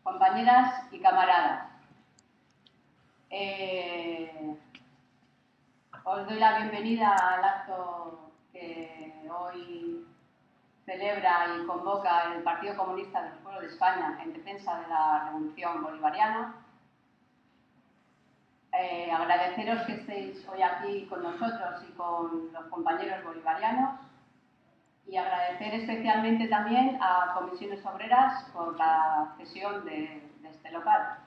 compañeras y camaradas. Os doy la bienvenida al acto que hoy celebra y convoca el Partido Comunista del Pueblo de España en defensa de la Revolución Bolivariana. Agradeceros que estéis hoy aquí con nosotros y con los compañeros bolivarianos y agradecer especialmente también a Comisiones Obreras por la cesión de este local.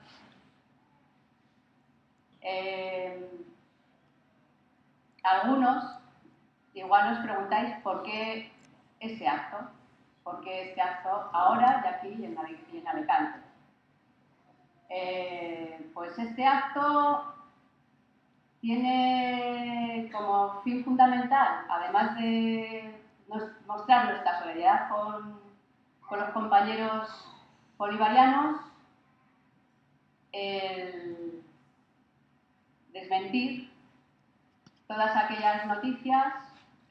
Algunos igual os preguntáis por qué este acto, ahora y aquí en Alicante. Pues este acto tiene como fin fundamental, además de mostrar nuestra solidaridad con los compañeros bolivarianos, el desmentir todas aquellas noticias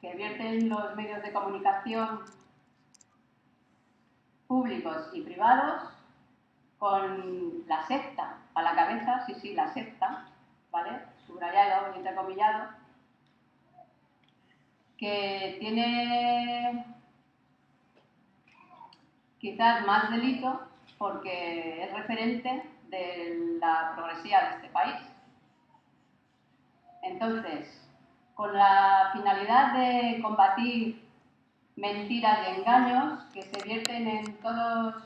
que vierten los medios de comunicación públicos y privados con la secta a la cabeza, sí, la secta, ¿vale? Subrayado y entrecomillado, que tiene quizás más delito porque es referente de la progresía de este país. Entonces, con la finalidad de combatir mentiras y engaños que se vierten en todos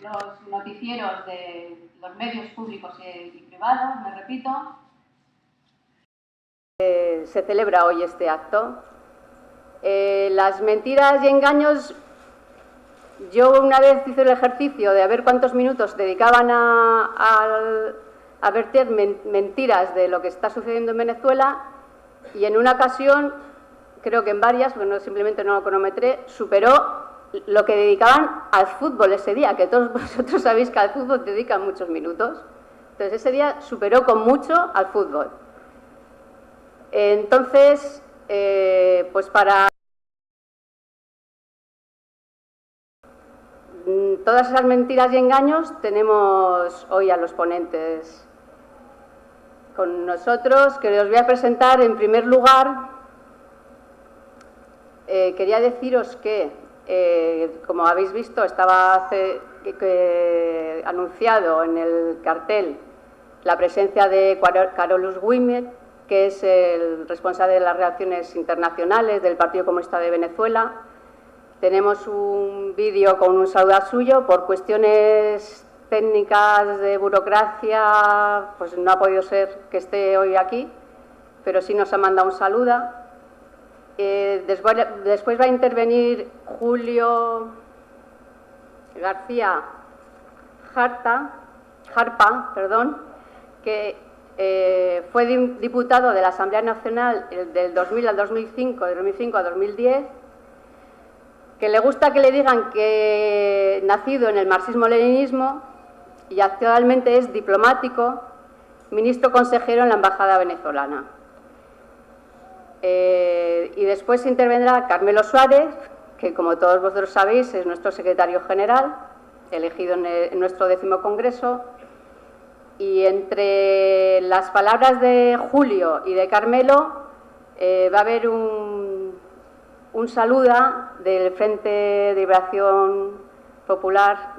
los noticieros de los medios públicos y privados, me repito, se celebra hoy este acto. Las mentiras y engaños, yo una vez hice el ejercicio de a ver cuántos minutos dedicaban a verter mentiras de lo que está sucediendo en Venezuela, y en una ocasión, creo que en varias, porque simplemente no lo cronometré, superó lo que dedicaban al fútbol ese día, que todos vosotros sabéis que al fútbol dedican muchos minutos. Entonces ese día superó con mucho al fútbol. Entonces, pues para todas esas mentiras y engaños tenemos hoy a los ponentes con nosotros, que os voy a presentar. En primer lugar, quería deciros que, como habéis visto, estaba anunciado en el cartel la presencia de Carolus Güímez, que es el responsable de las relaciones internacionales del Partido Comunista de Venezuela. Tenemos un vídeo con un saludo suyo. Por cuestiones técnicas de burocracia, pues no ha podido ser que esté hoy aquí, pero sí nos ha mandado un saludo. Después va a intervenir Julio García Jarpa, que fue diputado de la Asamblea Nacional del 2000 al 2005, de 2005 a 2010, que le gusta que le digan que nacido en el marxismo-leninismo y actualmente es diplomático, ministro consejero en la Embajada venezolana. Y después intervendrá Carmelo Suárez, que como todos vosotros sabéis es nuestro secretario general, elegido en nuestro 10º Congreso. Y entre las palabras de Julio y de Carmelo va a haber un saludo del Frente de Liberación Popular,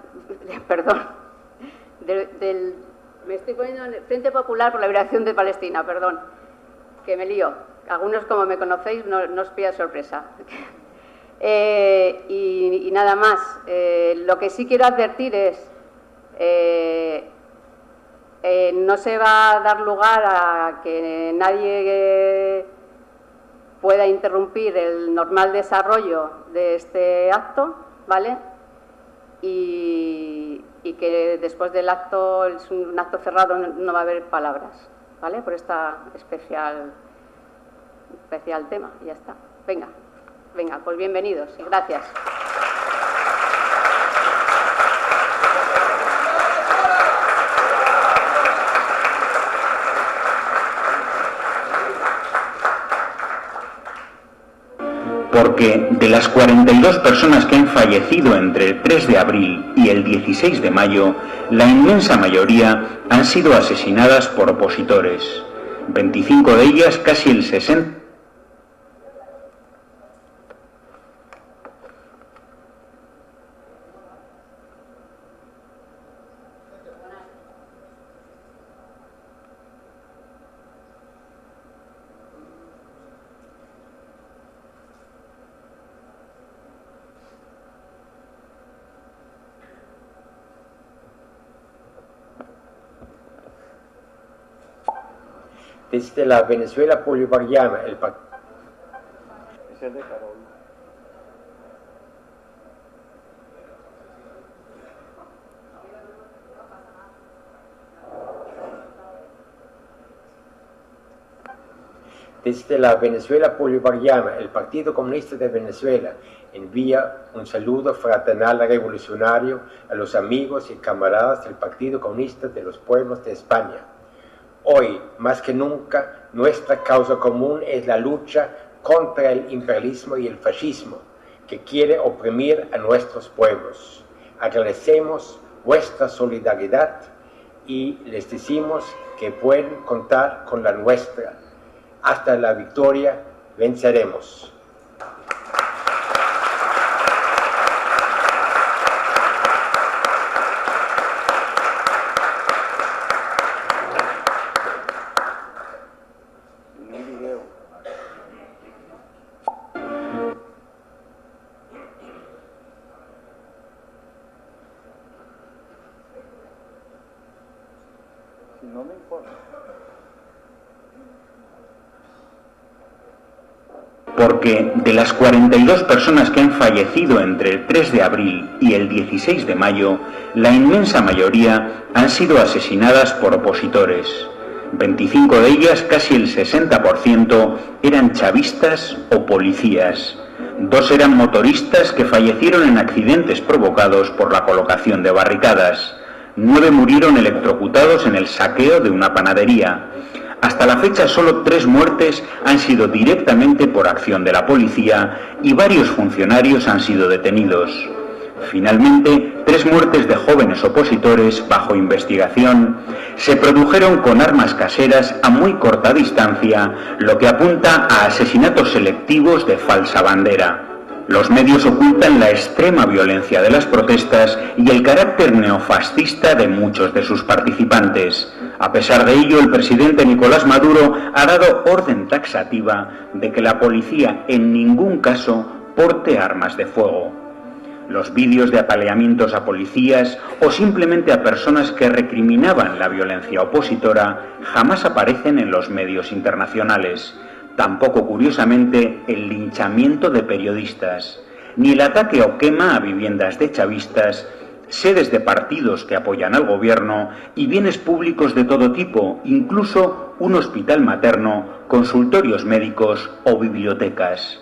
me estoy poniendo en el Frente Popular por la Liberación de Palestina, perdón, que me lío. Algunos, como me conocéis, no os pilla sorpresa. Y nada más. Lo que sí quiero advertir es no se va a dar lugar a que nadie pueda interrumpir el normal desarrollo de este acto, ¿vale? Y que después del acto, es un acto cerrado, no va a haber palabras, ¿vale? Por este especial tema, y ya está. Venga, pues bienvenidos y gracias. Porque de las 42 personas que han fallecido entre el 3 de abril y el 16 de mayo, la inmensa mayoría han sido asesinadas por opositores. 25 de ellas, casi el 60%. Desde la Venezuela bolivariana, el partido. Desde la Venezuela bolivariana, el Partido Comunista de Venezuela envía un saludo fraternal revolucionario a los amigos y camaradas del Partido Comunista de los Pueblos de España. Hoy, más que nunca, nuestra causa común es la lucha contra el imperialismo y el fascismo, que quiere oprimir a nuestros pueblos. Agradecemos vuestra solidaridad y les decimos que pueden contar con la nuestra. Hasta la victoria, venceremos. No me importa. Porque de las 42 personas que han fallecido entre el 3 de abril y el 16 de mayo, la inmensa mayoría han sido asesinadas por opositores. 25 de ellas, casi el 60%, eran chavistas o policías. 2 eran motoristas que fallecieron en accidentes provocados por la colocación de barricadas. 9 murieron electrocutados en el saqueo de una panadería. Hasta la fecha, solo 3 muertes han sido directamente por acción de la policía y varios funcionarios han sido detenidos. Finalmente, 3 muertes de jóvenes opositores bajo investigación se produjeron con armas caseras a muy corta distancia, lo que apunta a asesinatos selectivos de falsa bandera. Los medios ocultan la extrema violencia de las protestas y el carácter neofascista de muchos de sus participantes. A pesar de ello, el presidente Nicolás Maduro ha dado orden taxativa de que la policía en ningún caso porte armas de fuego. Los vídeos de apaleamientos a policías o simplemente a personas que recriminaban la violencia opositora jamás aparecen en los medios internacionales. Tampoco, curiosamente, el linchamiento de periodistas, ni el ataque o quema a viviendas de chavistas, sedes de partidos que apoyan al gobierno y bienes públicos de todo tipo, incluso un hospital materno, consultorios médicos o bibliotecas.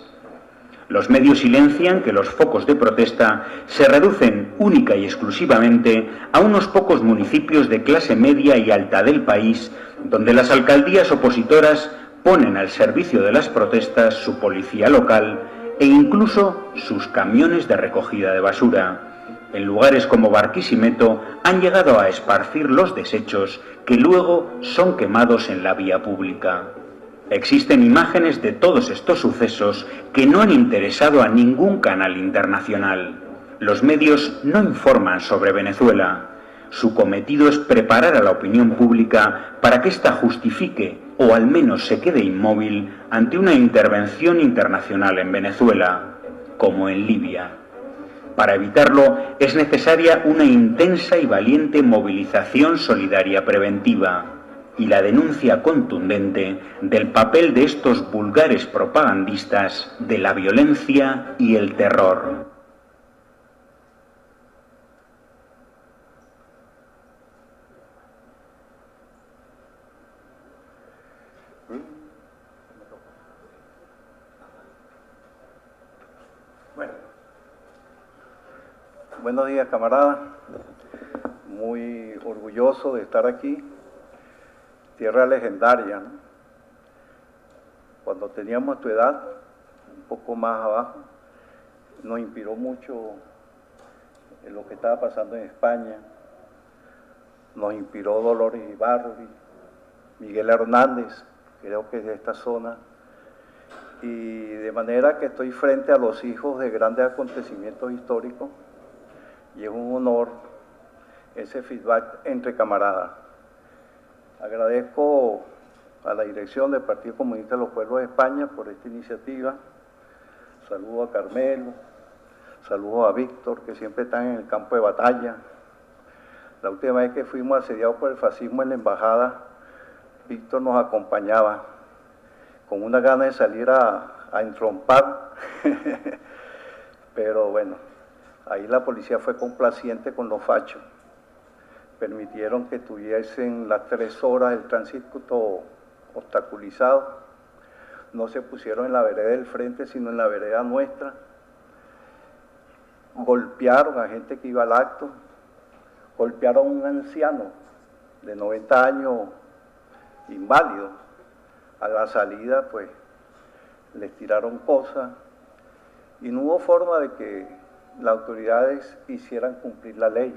Los medios silencian que los focos de protesta se reducen única y exclusivamente a unos pocos municipios de clase media y alta del país, donde las alcaldías opositoras ponen al servicio de las protestas su policía local e incluso sus camiones de recogida de basura. En lugares como Barquisimeto han llegado a esparcir los desechos que luego son quemados en la vía pública. Existen imágenes de todos estos sucesos que no han interesado a ningún canal internacional. Los medios no informan sobre Venezuela. Su cometido es preparar a la opinión pública para que ésta justifique o al menos se quede inmóvil ante una intervención internacional en Venezuela, como en Libia. Para evitarlo es necesaria una intensa y valiente movilización solidaria preventiva y la denuncia contundente del papel de estos vulgares propagandistas de la violencia y el terror. Buenos días, camaradas. Muy orgulloso de estar aquí. Tierra legendaria, ¿no? Cuando teníamos tu edad, un poco más abajo, nos inspiró mucho en lo que estaba pasando en España. Nos inspiró Dolores Ibarri, Miguel Hernández, creo que es de esta zona, y de manera que estoy frente a los hijos de grandes acontecimientos históricos y es un honor ese feedback entre camaradas. Agradezco a la dirección del Partido Comunista de los Pueblos de España por esta iniciativa. Saludo a Carmelo, saludo a Víctor, que siempre están en el campo de batalla. La última vez que fuimos asediados por el fascismo en la embajada, Víctor nos acompañaba con una gana de salir a entrompar, pero bueno, ahí la policía fue complaciente con los fachos, permitieron que tuviesen las 3 horas el tránsito obstaculizado, no se pusieron en la vereda del frente, sino en la vereda nuestra, golpearon a gente que iba al acto, golpearon a un anciano de 90 años inválido. A la salida, pues, les tiraron cosas y no hubo forma de que las autoridades hicieran cumplir la ley.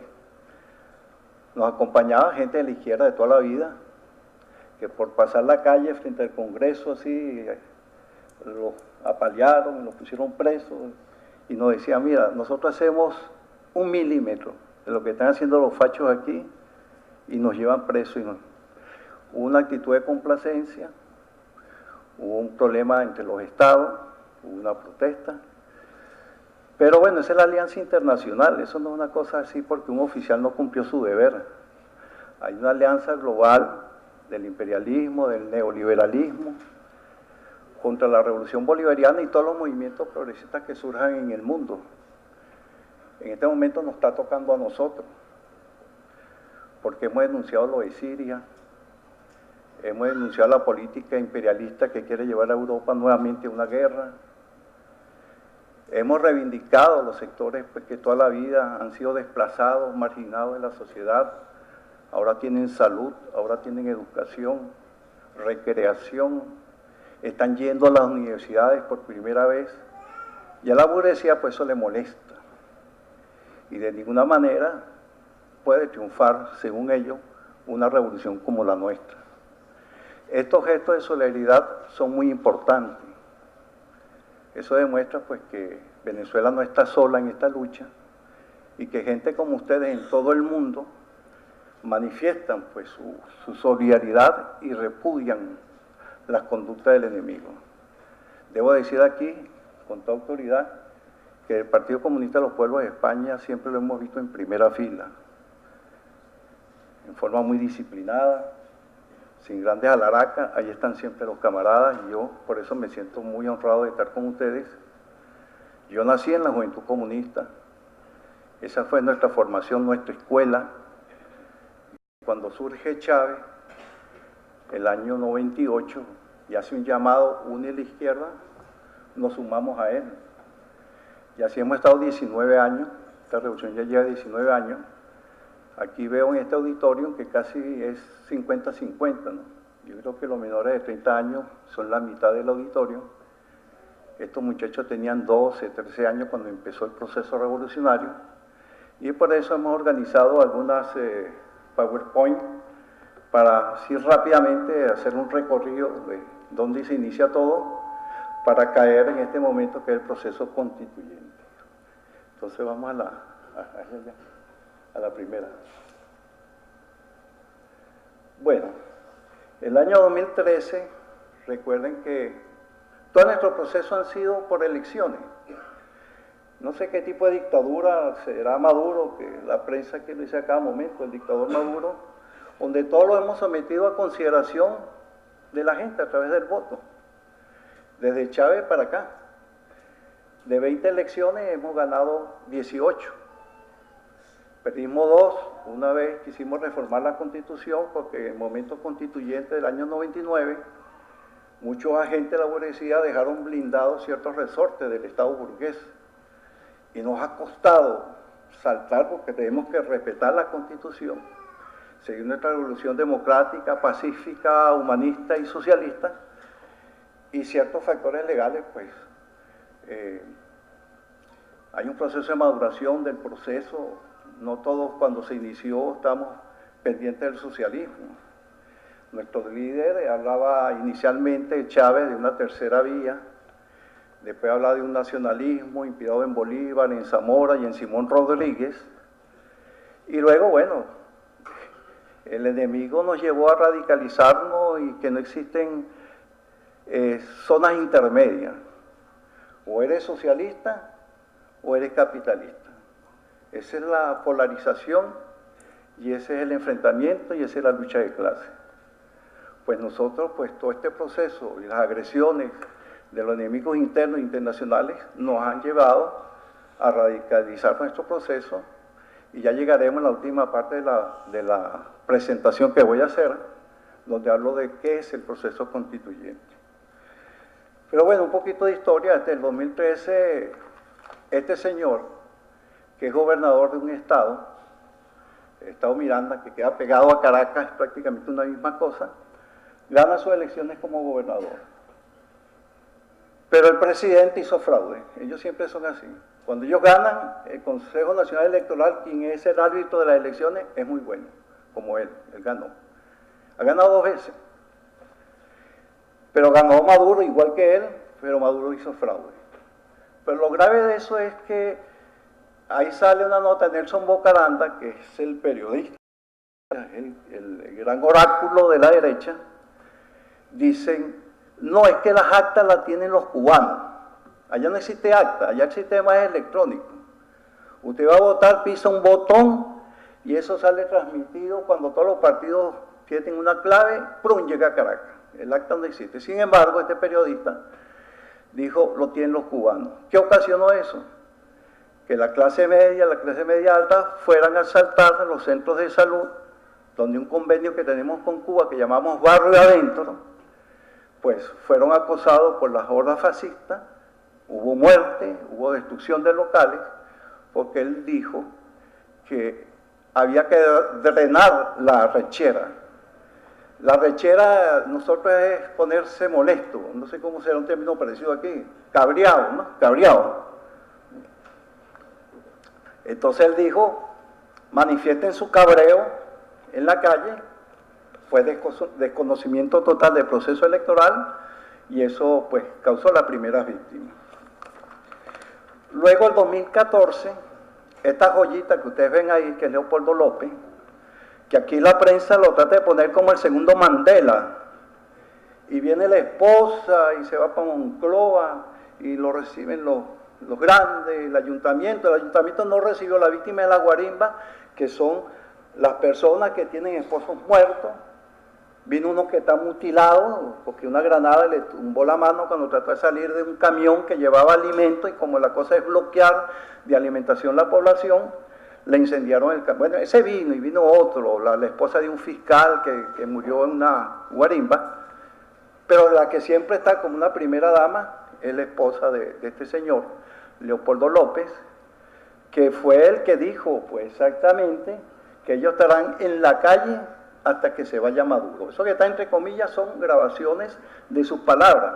Nos acompañaba gente de la izquierda de toda la vida, que por pasar la calle frente al Congreso así, los apalearon, los pusieron presos y nos decían, mira, nosotros hacemos 1 milímetro de lo que están haciendo los fachos aquí y nos llevan presos. Hubo una actitud de complacencia, hubo un problema entre los estados, hubo una protesta, pero bueno, esa es la alianza internacional, eso no es una cosa así porque un oficial no cumplió su deber. Hay una alianza global del imperialismo, del neoliberalismo, contra la revolución bolivariana y todos los movimientos progresistas que surjan en el mundo. En este momento nos está tocando a nosotros, porque hemos denunciado lo de Siria, hemos denunciado la política imperialista que quiere llevar a Europa nuevamente a una guerra. Hemos reivindicado los sectores que toda la vida han sido desplazados, marginados de la sociedad. Ahora tienen salud, ahora tienen educación, recreación, están yendo a las universidades por primera vez. Y a la burguesía pues eso le molesta. Y de ninguna manera puede triunfar, según ellos, una revolución como la nuestra. Estos gestos de solidaridad son muy importantes. Eso demuestra pues que Venezuela no está sola en esta lucha y que gente como ustedes en todo el mundo manifiestan pues su solidaridad y repudian las conductas del enemigo. Debo decir aquí, con toda autoridad, que el Partido Comunista de los Pueblos de España siempre lo hemos visto en primera fila, en forma muy disciplinada, sin grandes alaracas. Ahí están siempre los camaradas y yo por eso me siento muy honrado de estar con ustedes. Yo nací en la Juventud Comunista, esa fue nuestra formación, nuestra escuela. Cuando surge Chávez, el año 98, y hace un llamado, une la izquierda, nos sumamos a él. Y así hemos estado 19 años, esta revolución ya lleva 19 años. Aquí veo en este auditorio que casi es 50-50, ¿no? Yo creo que los menores de 30 años son la mitad del auditorio. Estos muchachos tenían 12, 13 años cuando empezó el proceso revolucionario. Y por eso hemos organizado algunas PowerPoint para así rápidamente hacer un recorrido de dónde se inicia todo para caer en este momento que es el proceso constituyente. Entonces vamos a la primera. Bueno, el año 2013, recuerden que todo nuestro proceso han sido por elecciones. No sé qué tipo de dictadura será Maduro, que la prensa que lo dice a cada momento, el dictador Maduro, donde todo lo hemos sometido a consideración de la gente a través del voto. Desde Chávez para acá. De 20 elecciones hemos ganado 18. Perdimos 2, una vez quisimos reformar la Constitución porque en el momento constituyente del año 99 muchos agentes de la burguesía dejaron blindados ciertos resortes del Estado burgués y nos ha costado saltar porque tenemos que respetar la Constitución, seguir nuestra revolución democrática, pacífica, humanista y socialista, y ciertos factores legales pues Hay un proceso de maduración del proceso, no todos cuando se inició estamos pendientes del socialismo. Nuestro líder hablaba inicialmente, Chávez, de una tercera vía, después hablaba de un nacionalismo inspirado en Bolívar, en Zamora y en Simón Rodríguez, y luego, bueno, el enemigo nos llevó a radicalizarnos y que no existen zonas intermedias, o eres socialista o eres capitalista. Esa es la polarización y ese es el enfrentamiento y esa es la lucha de clase. Pues nosotros, pues todo este proceso y las agresiones de los enemigos internos e internacionales nos han llevado a radicalizar nuestro proceso y ya llegaremos a la última parte de la presentación que voy a hacer, donde hablo de qué es el proceso constituyente. Pero bueno, un poquito de historia. Desde el 2013, este señor, que es gobernador de un estado, el estado Miranda, que queda pegado a Caracas, es prácticamente una misma cosa, gana sus elecciones como gobernador. Pero el presidente hizo fraude, ellos siempre son así. Cuando ellos ganan, el Consejo Nacional Electoral, quien es el árbitro de las elecciones, es muy bueno, como él ganó. Ha ganado 2 veces. Pero ganó Maduro igual que él, pero Maduro hizo fraude. Pero lo grave de eso es que ahí sale una nota de Nelson Bocaranda, que es el periodista, el gran oráculo de la derecha. Dicen, no, es que las actas las tienen los cubanos. Allá no existe acta, allá el sistema es electrónico. Usted va a votar, pisa un botón y eso sale transmitido cuando todos los partidos tienen una clave, ¡prum!, llega a Caracas. El acta no existe. Sin embargo, este periodista dijo, lo tienen los cubanos. ¿Qué ocasionó eso? Que la clase media alta fueran a asaltar a los centros de salud, donde un convenio que tenemos con Cuba, que llamamos Barrio Adentro, pues fueron acosados por las hordas fascistas, hubo muerte, hubo destrucción de locales, porque él dijo que había que drenar la rechera. La rechera, nosotros es ponerse molesto, no sé cómo será un término parecido aquí, cabreado, ¿no? Cabreado. Entonces él dijo, manifiesten su cabreo en la calle, fue desconocimiento total del proceso electoral y eso pues causó las primeras víctimas. Luego el 2014, esta joyita que ustedes ven ahí, que es Leopoldo López, que aquí la prensa lo trata de poner como el segundo Mandela, y viene la esposa y se va para Moncloa y lo reciben los grandes, el ayuntamiento no recibió a la víctima de la guarimba, que son las personas que tienen esposos muertos. Vino uno que está mutilado porque una granada le tumbó la mano cuando trató de salir de un camión que llevaba alimento y como la cosa es bloquear de alimentación la población, le incendiaron el camión. Bueno, ese vino y vino otro, la esposa de un fiscal que murió en una guarimba, pero la que siempre está como una primera dama es la esposa de este señor, Leopoldo López, que fue el que dijo pues exactamente que ellos estarán en la calle hasta que se vaya Maduro. Eso que está entre comillas son grabaciones de sus palabras.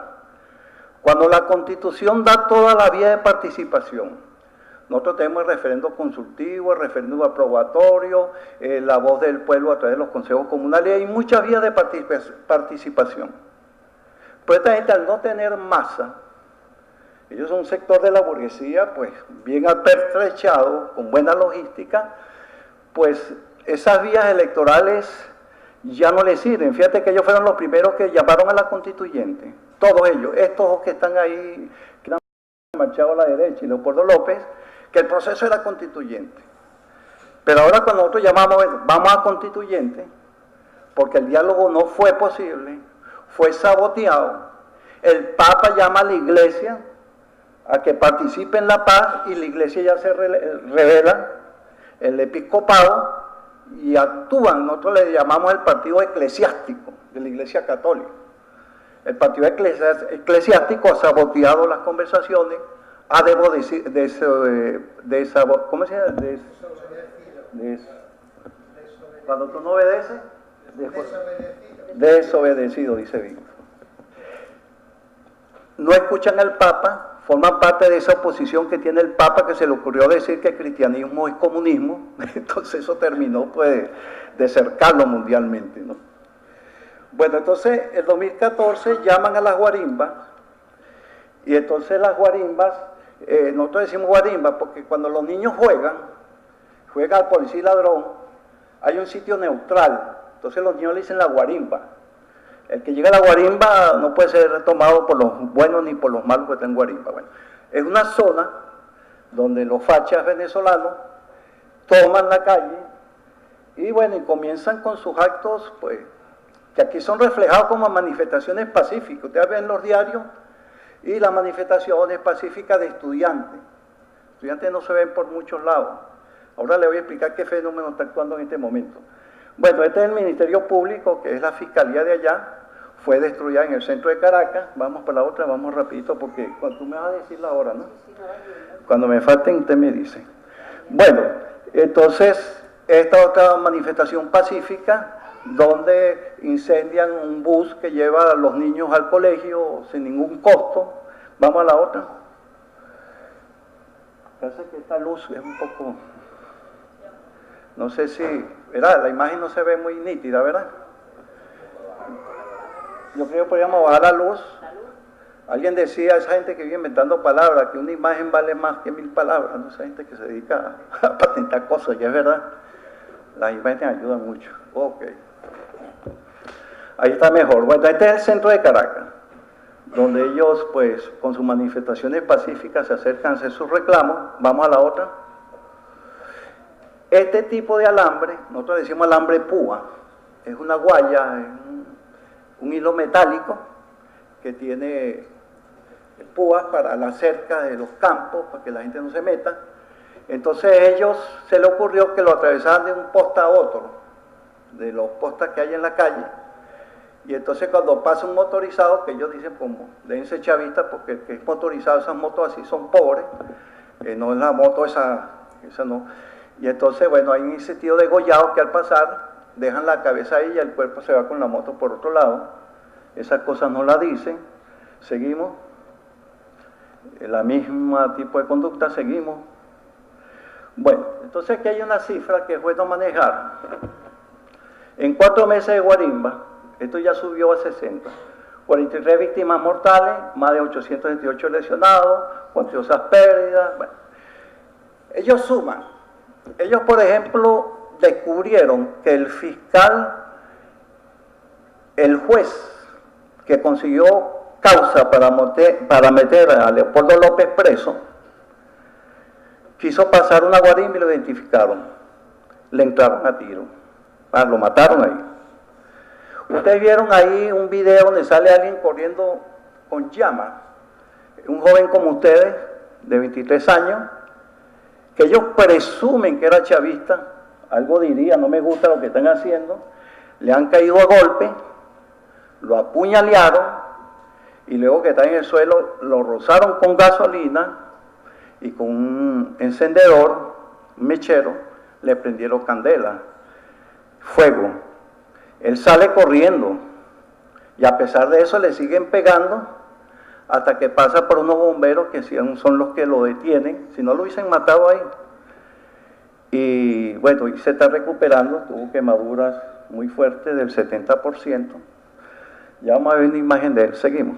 Cuando la Constitución da toda la vía de participación, nosotros tenemos el referendo consultivo, el referéndum aprobatorio, la voz del pueblo a través de los consejos comunales, hay muchas vías de participación. Pero esta gente, al no tener masa, ellos son un sector de la burguesía pues bien apertrechado, con buena logística, pues esas vías electorales ya no les sirven. Fíjate que ellos fueron los primeros que llamaron a la constituyente, todos ellos, estos que están ahí, que han marchado a la derecha, y Leopoldo López, que el proceso era constituyente. Pero ahora cuando nosotros llamamos, vamos a constituyente, porque el diálogo no fue posible, fue saboteado, el Papa llama a la Iglesia a que participe en la paz y la Iglesia ya se revela, el episcopado, y actúan, nosotros le llamamos el partido eclesiástico de la Iglesia Católica. El partido eclesiástico ha saboteado las conversaciones, ha cuando tú no obedeces, desobedecido, dice bien. No escuchan al Papa, forman parte de esa oposición que tiene el Papa, que se le ocurrió decir que el cristianismo es comunismo. Entonces eso terminó pues de cercarlo mundialmente, ¿no? Bueno, entonces el 2014 llaman a las guarimbas, y entonces las guarimbas, nosotros decimos guarimbas porque cuando los niños juegan al policía y ladrón, hay un sitio neutral, entonces los niños le dicen la guarimba. El que llega a la guarimba no puede ser tomado por los buenos ni por los malos que están en guarimba. Bueno, es una zona donde los fachas venezolanos toman la calle y bueno, y comienzan con sus actos, pues, que aquí son reflejados como manifestaciones pacíficas. Ustedes ven los diarios y las manifestaciones pacíficas de estudiantes. Estudiantes no se ven por muchos lados. Ahora les voy a explicar qué fenómeno está actuando en este momento. Bueno, este es el Ministerio Público, que es la Fiscalía de allá, fue destruida en el centro de Caracas. Vamos para la otra, vamos rapidito, porque cuando tú me vas a decir la hora, ¿no? Cuando me falten, usted me dice. Bueno, entonces, esta otra manifestación pacífica, donde incendian un bus que lleva a los niños al colegio sin ningún costo. Vamos a la otra. Parece que esta luz es un poco... No sé si, ¿verdad? La imagen no se ve muy nítida, ¿verdad? Yo creo que podríamos bajar la luz. Alguien decía, esa gente que vive inventando palabras, que una imagen vale más que 1000 palabras, ¿no? Esa gente que se dedica a patentar cosas, ya es verdad. Las imágenes ayudan mucho. Ok. Ahí está mejor. Bueno, este es el centro de Caracas, donde ellos, pues, con sus manifestaciones pacíficas se acercan a hacer sus reclamos. Vamos a la otra. Este tipo de alambre, nosotros decimos alambre púa, es una guaya, es un hilo metálico que tiene púas para la cerca de los campos, para que la gente no se meta. Entonces a ellos se les ocurrió que lo atravesaban de un poste a otro, de los postes que hay en la calle, y entonces cuando pasa un motorizado, que ellos dicen como, déjense chavistas, porque el que es motorizado, esas motos así son pobres, no es la moto esa no. Y entonces, bueno, hay un sentido degollado que al pasar dejan la cabeza ahí y el cuerpo se va con la moto por otro lado. Esas cosas no las dicen. Seguimos. La misma tipo de conducta, seguimos. Bueno, entonces aquí hay una cifra que es bueno manejar. En 4 meses de guarimba, esto ya subió a 60. 43 víctimas mortales, más de 878 lesionados, cuantiosas pérdidas. Bueno, ellos suman. Ellos, por ejemplo, descubrieron que el fiscal, el juez que consiguió causa para meter a Leopoldo López preso, quiso pasar una guarimba y lo identificaron. Le entraron a tiro. Lo mataron ahí. Ustedes vieron ahí un video donde sale alguien corriendo con llamas. Un joven como ustedes, de 23 años, que ellos presumen que era chavista, algo diría, no me gusta lo que están haciendo, le han caído a golpe, lo apuñalearon, y luego que está en el suelo, lo rozaron con gasolina, y con un encendedor, un mechero, le prendieron candela, fuego. Él sale corriendo, y a pesar de eso le siguen pegando, hasta que pasa por unos bomberos que son los que lo detienen, si no lo hubiesen matado ahí. Y bueno, y se está recuperando, tuvo quemaduras muy fuertes del 70%. Ya vamos a ver una imagen de él, seguimos.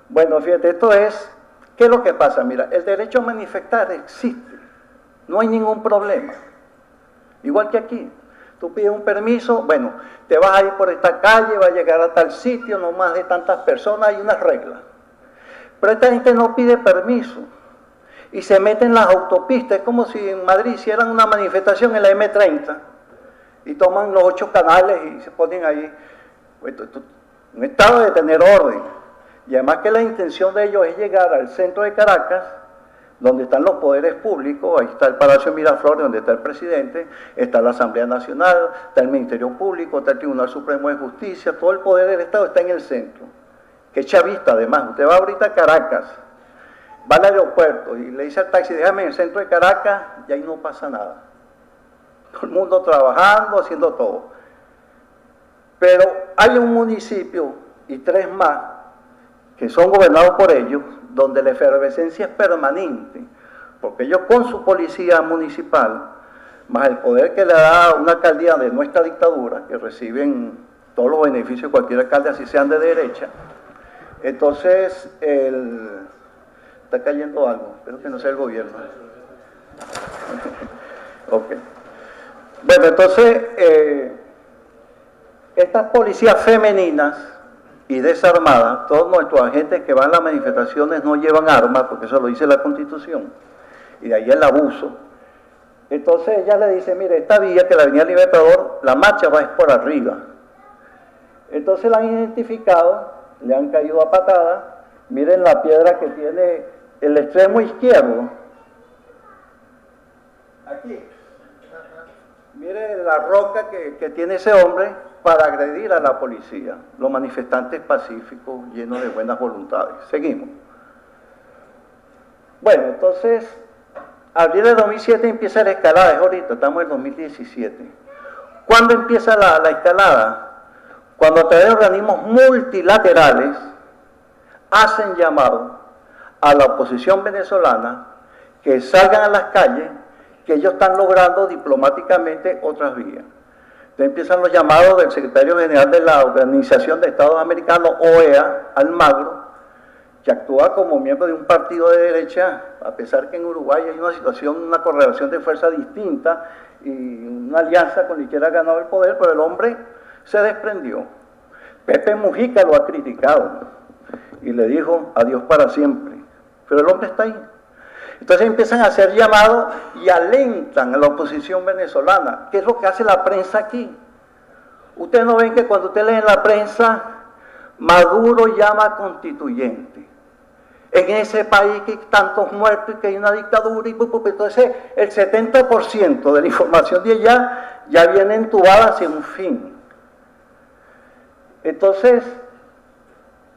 Bueno, fíjate, esto es, ¿qué es lo que pasa? Mira, el derecho a manifestar existe, no hay ningún problema. Igual que aquí. Tú pides un permiso, bueno, te vas a ir por esta calle, vas a llegar a tal sitio, no más de tantas personas, hay unas reglas. Pero esta gente no pide permiso y se mete en las autopistas. Es como si en Madrid hicieran una manifestación en la M30 y toman los 8 canales y se ponen ahí. Un estado de tener orden. Y además que la intención de ellos es llegar al centro de Caracas, donde están los poderes públicos. Ahí está el Palacio Miraflores, donde está el presidente, está la Asamblea Nacional, está el Ministerio Público, está el Tribunal Supremo de Justicia, todo el poder del Estado está en el centro, que es chavista además. Usted va ahorita a Caracas, va al aeropuerto y le dice al taxi, déjame en el centro de Caracas, y ahí no pasa nada. Todo el mundo trabajando, haciendo todo. Pero hay un municipio y 3 más que son gobernados por ellos, donde la efervescencia es permanente, porque ellos con su policía municipal, más el poder que le da una alcaldía de nuestra dictadura, que reciben todos los beneficios de cualquier alcalde, así sean de derecha, entonces está cayendo algo, espero que no sea el gobierno. Ok. Bueno, entonces, estas policías femeninas y desarmadas, todos nuestros agentes que van a las manifestaciones no llevan armas, porque eso lo dice la Constitución, y de ahí el abuso. Entonces ella le dice, mire, esta vía que la Avenida Libertador, la marcha va es por arriba. Entonces la han identificado, le han caído a patadas, miren la piedra que tiene el extremo izquierdo. Aquí. Mire la roca que tiene ese hombre para agredir a la policía. Los manifestantes pacíficos, llenos de buenas voluntades. Seguimos. Bueno, entonces, abril de 2007 empieza la escalada, es ahorita, estamos en 2017. ¿Cuándo empieza la escalada? Cuando a través de organismos multilaterales hacen llamado a la oposición venezolana que salgan a las calles, que ellos están logrando diplomáticamente otras vías. Entonces empiezan los llamados del secretario general de la Organización de Estados Americanos, OEA, Almagro, que actúa como miembro de un partido de derecha, a pesar que en Uruguay hay una situación, una correlación de fuerza distinta y una alianza con la izquierda ha ganado el poder, pero el hombre se desprendió. Pepe Mujica lo ha criticado y le dijo adiós para siempre, pero el hombre está ahí. Entonces empiezan a hacer llamados y alentan a la oposición venezolana. ¿Qué es lo que hace la prensa aquí? Ustedes no ven que cuando ustedes leen la prensa, Maduro llama constituyente. En ese país que hay tantos muertos y que hay una dictadura, y entonces el 70% de la información de allá ya viene entubada hacia un fin. Entonces,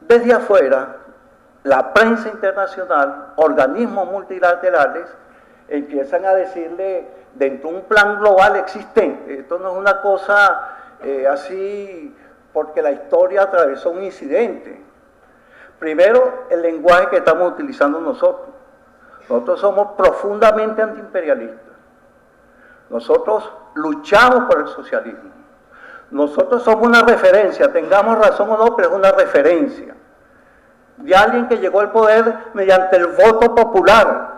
desde afuera, la prensa internacional, organismos multilaterales, empiezan a decirle, dentro de un plan global existente, esto no es una cosa así porque la historia atravesó un incidente. Primero, el lenguaje que estamos utilizando nosotros. Nosotros somos profundamente antiimperialistas. Nosotros luchamos por el socialismo. Nosotros somos una referencia, tengamos razón o no, pero es una referencia de alguien que llegó al poder mediante el voto popular.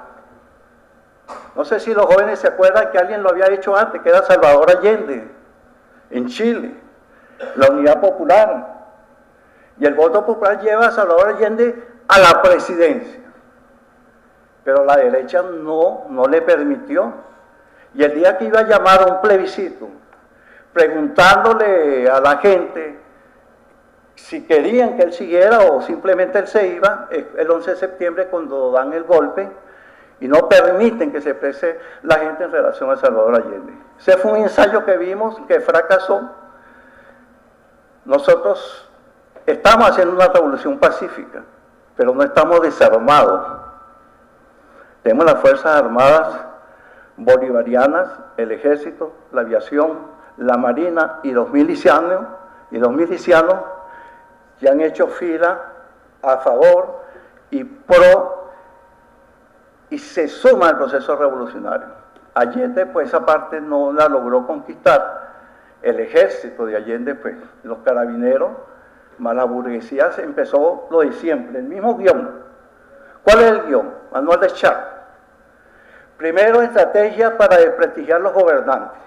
No sé si los jóvenes se acuerdan que alguien lo había hecho antes, que era Salvador Allende, en Chile, la Unidad Popular. Y el voto popular lleva a Salvador Allende a la presidencia. Pero la derecha no le permitió. Y el día que iba a llamar a un plebiscito, preguntándole a la gente si querían que él siguiera o simplemente él se iba, el 11 de septiembre cuando dan el golpe y no permiten que se exprese la gente en relación a Salvador Allende. Ese fue un ensayo que vimos que fracasó. Nosotros estamos haciendo una revolución pacífica, pero no estamos desarmados. Tenemos las Fuerzas Armadas bolivarianas, el Ejército, la Aviación, la Marina y los milicianos que han hecho fila a favor y pro y se suma al proceso revolucionario. Allende, pues esa parte no la logró conquistar. El ejército de Allende, pues los carabineros, más la burguesía, se empezó lo de siempre, el mismo guión. ¿Cuál es el guión? Manuel de Char. Primero, estrategia para desprestigiar a los gobernantes.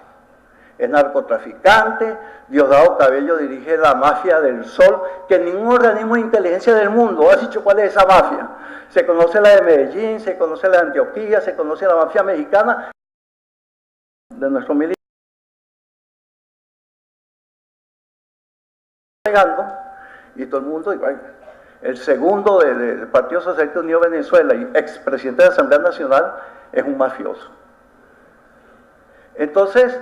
Es narcotraficante, Diosdado Cabello dirige la mafia del Sol, que ningún organismo de inteligencia del mundo ha dicho cuál es esa mafia. Se conoce la de Medellín, se conoce la de Antioquía, se conoce la mafia mexicana de nuestro militar. Y todo el mundo, igual. El segundo del Partido Socialista Unido de Venezuela y expresidente de la Asamblea Nacional es un mafioso. Entonces,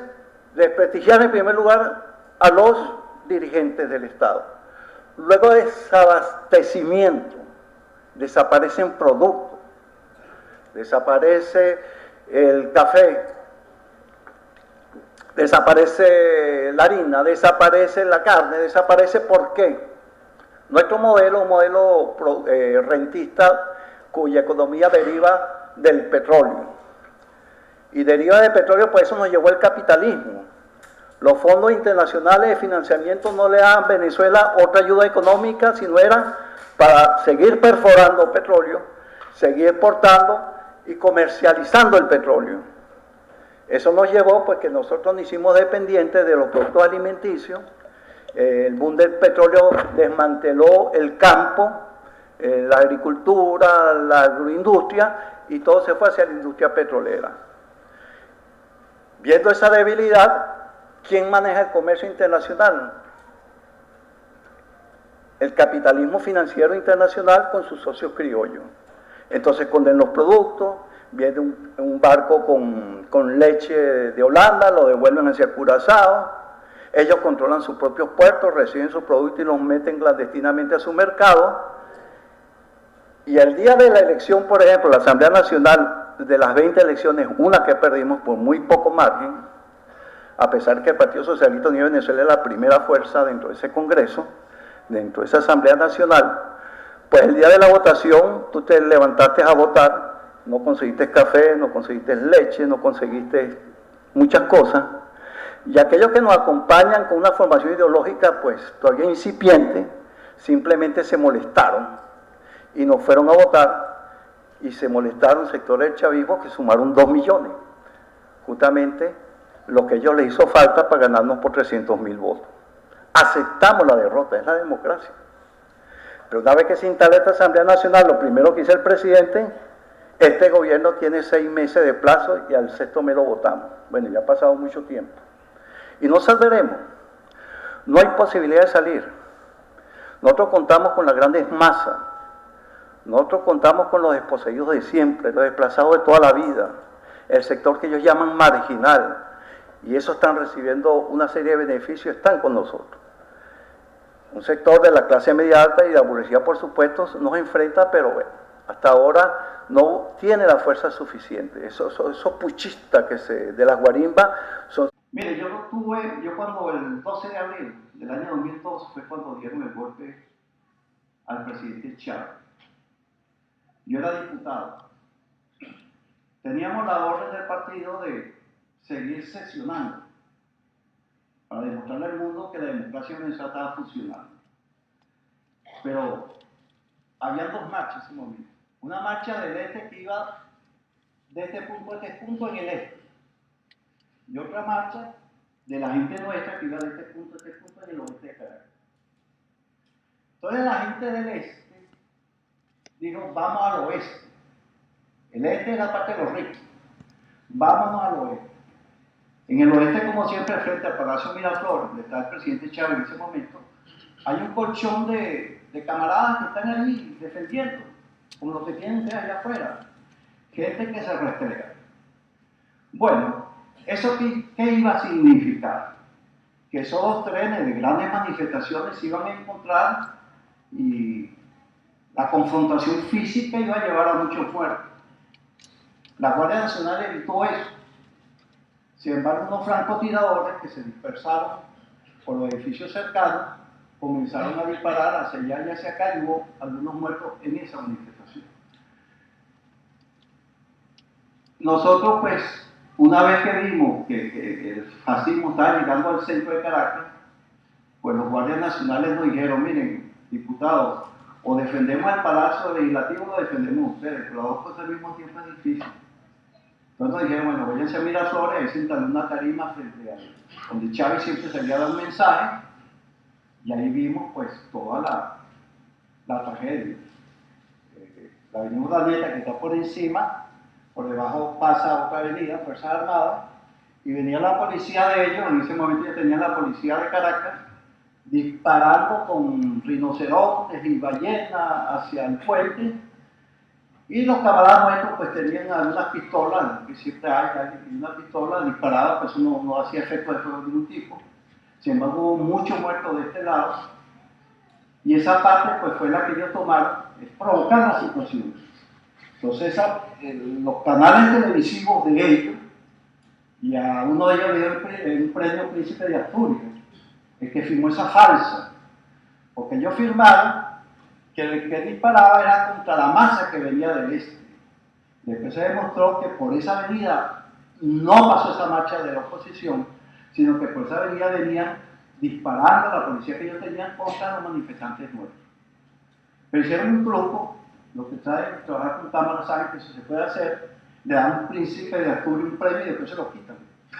desprestigiar en primer lugar a los dirigentes del Estado. Luego de desabastecimiento, desaparecen productos, desaparece el café, desaparece la harina, desaparece la carne, desaparece ¿por qué? Nuestro modelo, un modelo rentista cuya economía deriva del petróleo. Y deriva del petróleo, por eso nos llevó el capitalismo. Los fondos internacionales de financiamiento no le dan a Venezuela otra ayuda económica, sino era para seguir perforando petróleo, seguir exportando y comercializando el petróleo. Eso nos llevó pues que nosotros nos hicimos dependientes de los productos alimenticios. El boom del petróleo desmanteló el campo, la agricultura, la agroindustria, y todo se fue hacia la industria petrolera. Viendo esa debilidad, ¿quién maneja el comercio internacional? El capitalismo financiero internacional con sus socios criollos. Entonces esconden los productos, viene un barco con leche de Holanda, lo devuelven hacia Curazao, ellos controlan sus propios puertos, reciben sus productos y los meten clandestinamente a su mercado. Y el día de la elección, por ejemplo, la Asamblea Nacional, de las 20 elecciones, una que perdimos por muy poco margen, a pesar que el Partido Socialista Unido de Venezuela es la primera fuerza dentro de ese Congreso, dentro de esa Asamblea Nacional, pues el día de la votación tú te levantaste a votar, no conseguiste café, no conseguiste leche, no conseguiste muchas cosas, y aquellos que nos acompañan con una formación ideológica pues todavía incipiente, simplemente se molestaron y no fueron a votar, y se molestaron sectores del chavismo que sumaron 2 millones, justamente lo que a ellos les hizo falta para ganarnos por 300.000 votos. Aceptamos la derrota, es la democracia. Pero una vez que se instala esta Asamblea Nacional, lo primero que dice el presidente, este gobierno tiene 6 meses de plazo y al 6º mes lo votamos. Bueno, ya ha pasado mucho tiempo. Y no saldremos. No hay posibilidad de salir. Nosotros contamos con las grandes masas. Nosotros contamos con los desposeídos de siempre, los desplazados de toda la vida, el sector que ellos llaman marginal. Y esos están recibiendo una serie de beneficios, están con nosotros. Un sector de la clase media alta y de la burguesía, por supuesto, nos enfrenta, pero bueno, hasta ahora no tiene la fuerza suficiente. Esos puchistas de las guarimbas son... Mire, yo cuando el 12 de abril del año 2002 fue cuando dieron el golpe al presidente Chávez. Yo era diputado. Teníamos la orden del partido de seguir sesionando para demostrarle al mundo que la democracia venezolana estaba funcionando. Pero había 2 marchas en ese momento. Una marcha del este que iba de este punto a este punto en el este. Y otra marcha de la gente nuestra que iba de este punto a este punto en el oeste de Caracas. Entonces la gente del este dijo, vamos al oeste. El este es la parte de los ricos. Vámonos al oeste. En el oeste, como siempre, frente al Palacio Miraflores, donde está el presidente Chávez en ese momento, hay un colchón de camaradas que están allí defendiendo, como los que tienen ustedes allá afuera. Gente que se restrega. Bueno, ¿eso qué iba a significar? Que esos 2 trenes de grandes manifestaciones se iban a encontrar y la confrontación física iba a llevar a mucho fuerte. La Guardia Nacional evitó eso. Sin embargo, unos francotiradores que se dispersaron por los edificios cercanos comenzaron a disparar hacia allá y hacia acá, y hubo algunos muertos en esa manifestación. Nosotros, pues, una vez que vimos que el fascismo estaba llegando al centro de Caracas, pues los guardias nacionales nos dijeron, miren, diputados, o defendemos el Palacio Legislativo o lo defendemos ustedes, pero las 2 cosas al mismo tiempo es difícil. Entonces dijeron, bueno, váyanse a Miraflores, ahí sentan una tarima frente a donde Chávez siempre salía a dar un mensaje, y ahí vimos pues toda la tragedia. La avenida Urdaneta, que está por encima, por debajo pasa otra avenida, Fuerzas Armadas, y venía la policía de ellos, en ese momento ya tenían la policía de Caracas, disparando con rinocerontes y ballenas hacia el puente, y los camaradas nuestros pues tenían algunas pistolas, que siempre hay una pistola disparada, pues no hacía efecto de fuego de ningún tipo. Sin embargo, hubo muchos muertos de este lado, y esa parte pues fue la que ellos tomaron, es provocar la situación. Entonces los canales televisivos de ellos, y a uno de ellos le dio un premio Príncipe de Asturias, el que firmó esa farsa, porque ellos firmaron que el que disparaba era contra la masa que venía del este. Después se demostró que por esa avenida no pasó esa marcha de la oposición, sino que por esa avenida venían disparando a la policía que ellos tenían contra los manifestantes nuestros. Pero hicieron un grupo, los que saben trabajar con cámaras saben que eso se puede hacer, le dan un príncipe de Arturo un premio y después se lo quitan.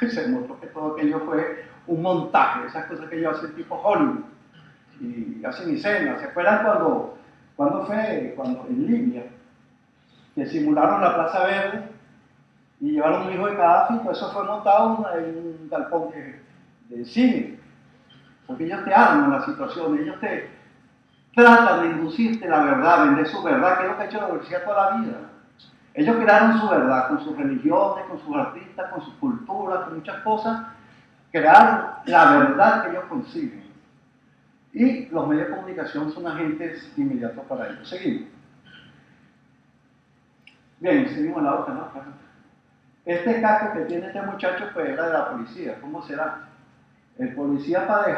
Se demostró que todo aquello fue un montaje, esas cosas que ellos hacen tipo Hollywood, y hacen escenas. ¿Se acuerdan cuando en Libia, que simularon la Plaza Verde y llevaron un hijo de Gaddafi? Pues eso fue montado en un galpón de cine, porque ellos te arman la situación, ellos te tratan de inducirte la verdad, vender su verdad, que es lo que ha hecho la universidad toda la vida. Ellos crearon su verdad con sus religiones, con sus artistas, con su cultura, con muchas cosas, crearon la verdad que ellos consiguen. Y los medios de comunicación son agentes inmediatos para ello. Seguimos. Bien, seguimos la otra, ¿no? Este casco que tiene este muchacho pues era de la policía. ¿Cómo será? El policía, para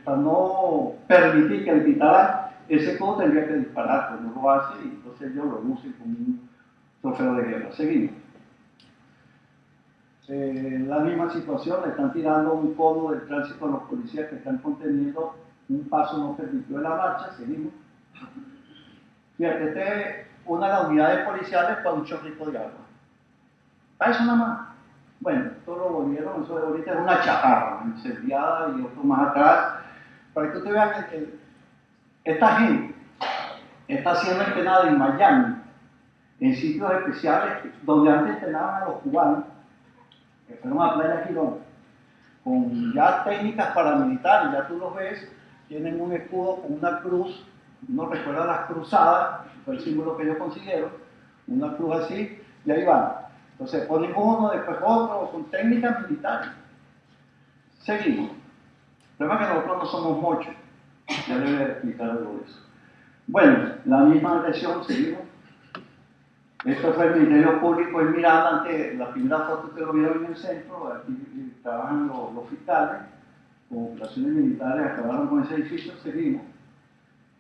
para no permitir que le quitaran ese codo, tendría que disparar, pues no lo hace y entonces ellos lo lucen como un trofeo de guerra. Seguimos. La misma situación, le están tirando un codo del tránsito a los policías que están conteniendo un paso no permitido de la marcha. Seguimos. Fíjate, este es una de las unidades policiales para un chorrito de agua. ¿Ah, eso nada más? Bueno, todo lo volvieron, eso de ahorita es una chatarra, incendiada y otro más atrás. Para que ustedes vean que esta gente está siendo entrenada en Miami, en sitios especiales donde antes entrenaban a los cubanos, que fueron a Playa Girón, con ya técnicas paramilitares, ya tú los ves, tienen un escudo con una cruz, no recuerda las cruzadas, fue el símbolo que ellos consiguieron, una cruz así, y ahí van. Entonces ponen uno, después otro, con técnicas militares. Seguimos. El problema es que nosotros no somos muchos, ya les voy a explicar algo de eso. Bueno, la misma agresión, seguimos. Esto fue el Ministerio Público en Miranda, ante la primera foto que lo vieron en el centro, aquí trabajan los fiscales, con operaciones militares, acabaron con ese edificio, seguimos.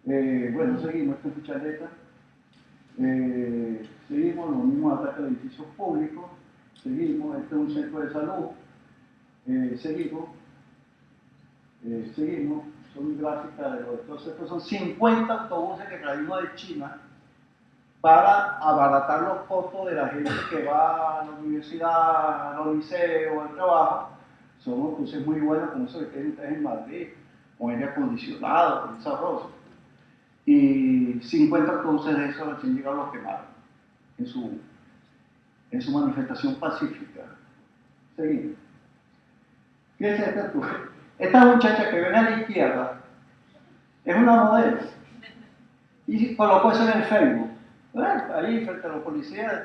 Bueno, seguimos, esta es Cuchareta. Seguimos los mismos ataques a edificios públicos, seguimos, este es un centro de salud, seguimos, son gráficas de los estos son 50 autobuses que trajimos de China para abaratar los costos de la gente que va a la universidad, a los liceos, al trabajo. Son autobuses muy buenos, como esos que tienen ustedes en Madrid, con aire acondicionado, con desarrollo. Y 50 autobuses de esos recién llegaron los quemaron en su manifestación pacífica. Seguimos. Fíjense esta muchacha que ven a la izquierda es una modelo y colocó eso en el Facebook, ahí frente a los policías,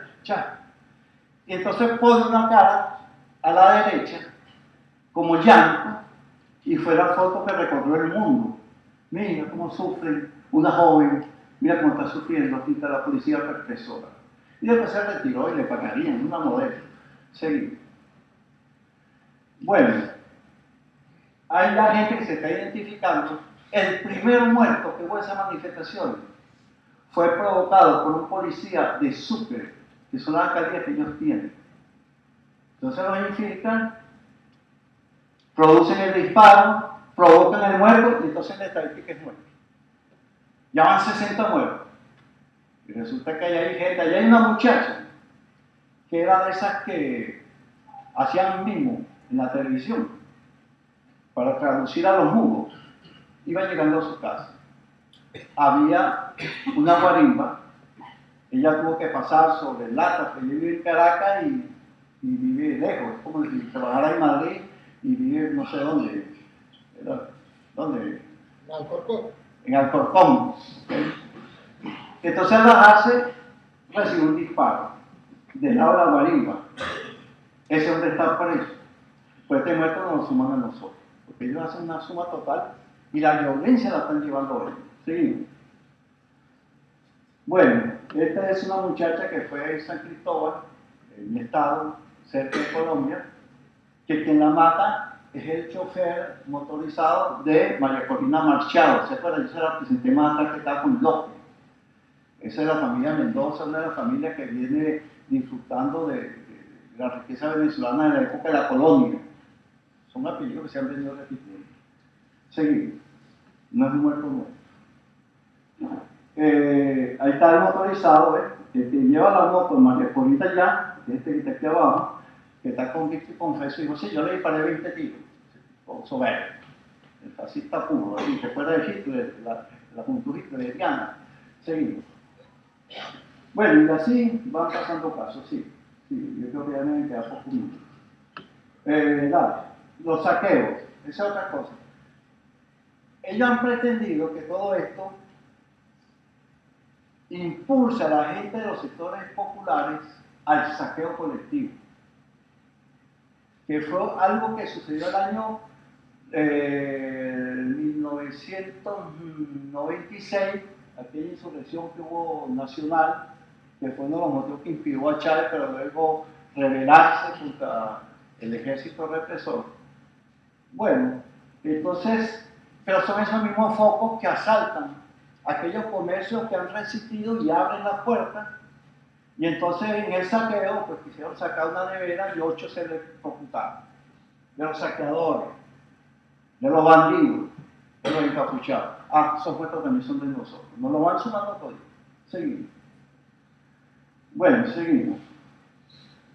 y entonces pone una cara a la derecha como llanto y fue la foto que recorrió el mundo. Mira cómo sufre una joven, mira cómo está sufriendo, aquí está la policía represora. Y después se retiró y le pagarían, una modelo. Seguimos. Bueno, hay la gente que se está identificando. El primer muerto que hubo en esa manifestación fue provocado por un policía de Sucre, que son las alcaldías que ellos tienen. Entonces los infiltran, producen el disparo, provocan el muerto y entonces la estadística es muerto. Ya van 60 muertos. Y resulta que hay gente, allá hay una muchacha que era de esas que hacían mimo en la televisión para traducir a los mudos. Iba llegando a su casa. Había una guarimba. Ella tuvo que pasar sobre el Lata, que vive en Caracas y vive lejos. Es como si trabajara en Madrid y vive no sé dónde. ¿Dónde? En Alcorcón. En Alcorcón. Entonces al bajarse recibe un disparo del lado de la guarimba. Ese es donde está preso. Pues este muerto nos lo suman a nosotros. Porque ellos hacen una suma total y la violencia la están llevando a ellos. Seguimos. Bueno, esta es una muchacha que fue en San Cristóbal, en un estado cerca de Colombia, que quien la mata es el chofer motorizado de María Corina Machado. ¿Se acuerdan? Yo se la presenté más atrás, que estaba con López. Esa es la familia Mendoza, una de las familias que viene disfrutando de la riqueza venezolana de la época de la colonia. Son apellidos que se han venido repitiendo. Seguimos. No es muerto muerto. Ahí está el motorizado, el que lleva la moto, María Corina ya, este que está aquí abajo, que está convicto y confeso, y dijo, sí, yo le disparé 20 tiros. Soberbio. El fascista puro, así, que fuera de Hitler, la juventud hitleriana. Seguimos. Bueno, y así van pasando casos, sí. Yo creo que ya me queda poco minutos. Dale, los saqueos, esa es otra cosa. Ellos han pretendido que todo esto impulsa a la gente de los sectores populares al saqueo colectivo, que fue algo que sucedió el año 1996, aquella insurrección que hubo nacional, que fue uno de los motivos que impidió a Chávez, pero luego rebelarse contra el ejército represor. Bueno, entonces, pero son esos mismos focos que asaltan aquellos comercios que han resistido y abren las puertas, y entonces en el saqueo, pues quisieron sacar una nevera y 8 se les computaron, de los saqueadores, de los bandidos, de los encapuchados. Esos puestos también son de nosotros, nos lo van sumando todo. Seguimos. Bueno, seguimos.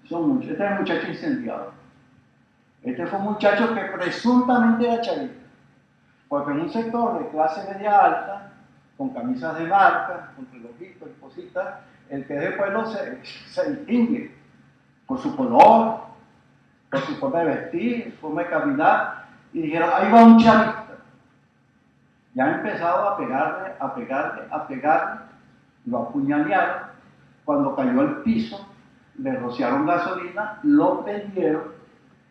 Son muchos. Este es el muchacho incendiado. Este fue un muchacho que presuntamente era chavista, porque en un sector de clase media alta, con camisas de marca, con relojitos y cositas, el que es de pueblo se distingue por su color, por su forma de vestir, su forma de caminar, y dijeron, ahí va un chavista. Ya han empezado a pegarle, lo apuñalearon, cuando cayó al piso, le rociaron gasolina, lo prendieron,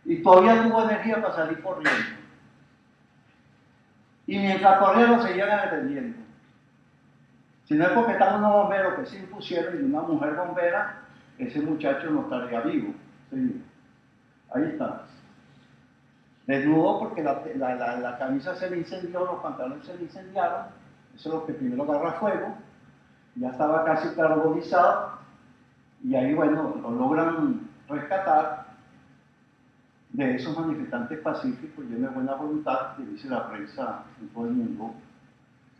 y todavía tuvo energía para salir corriendo. Y mientras corría lo seguían atendiendo. Si no es porque están unos bomberos que se impusieron y una mujer bombera, ese muchacho no estaría vivo. Sí. Ahí está. Desnudo porque la camisa se le incendió, los pantalones se le incendiaron, eso es lo que primero agarra fuego, ya estaba casi carbonizado, y ahí, bueno, lo logran rescatar de esos manifestantes pacíficos llenos de buena voluntad, que dice la prensa en todo el mundo,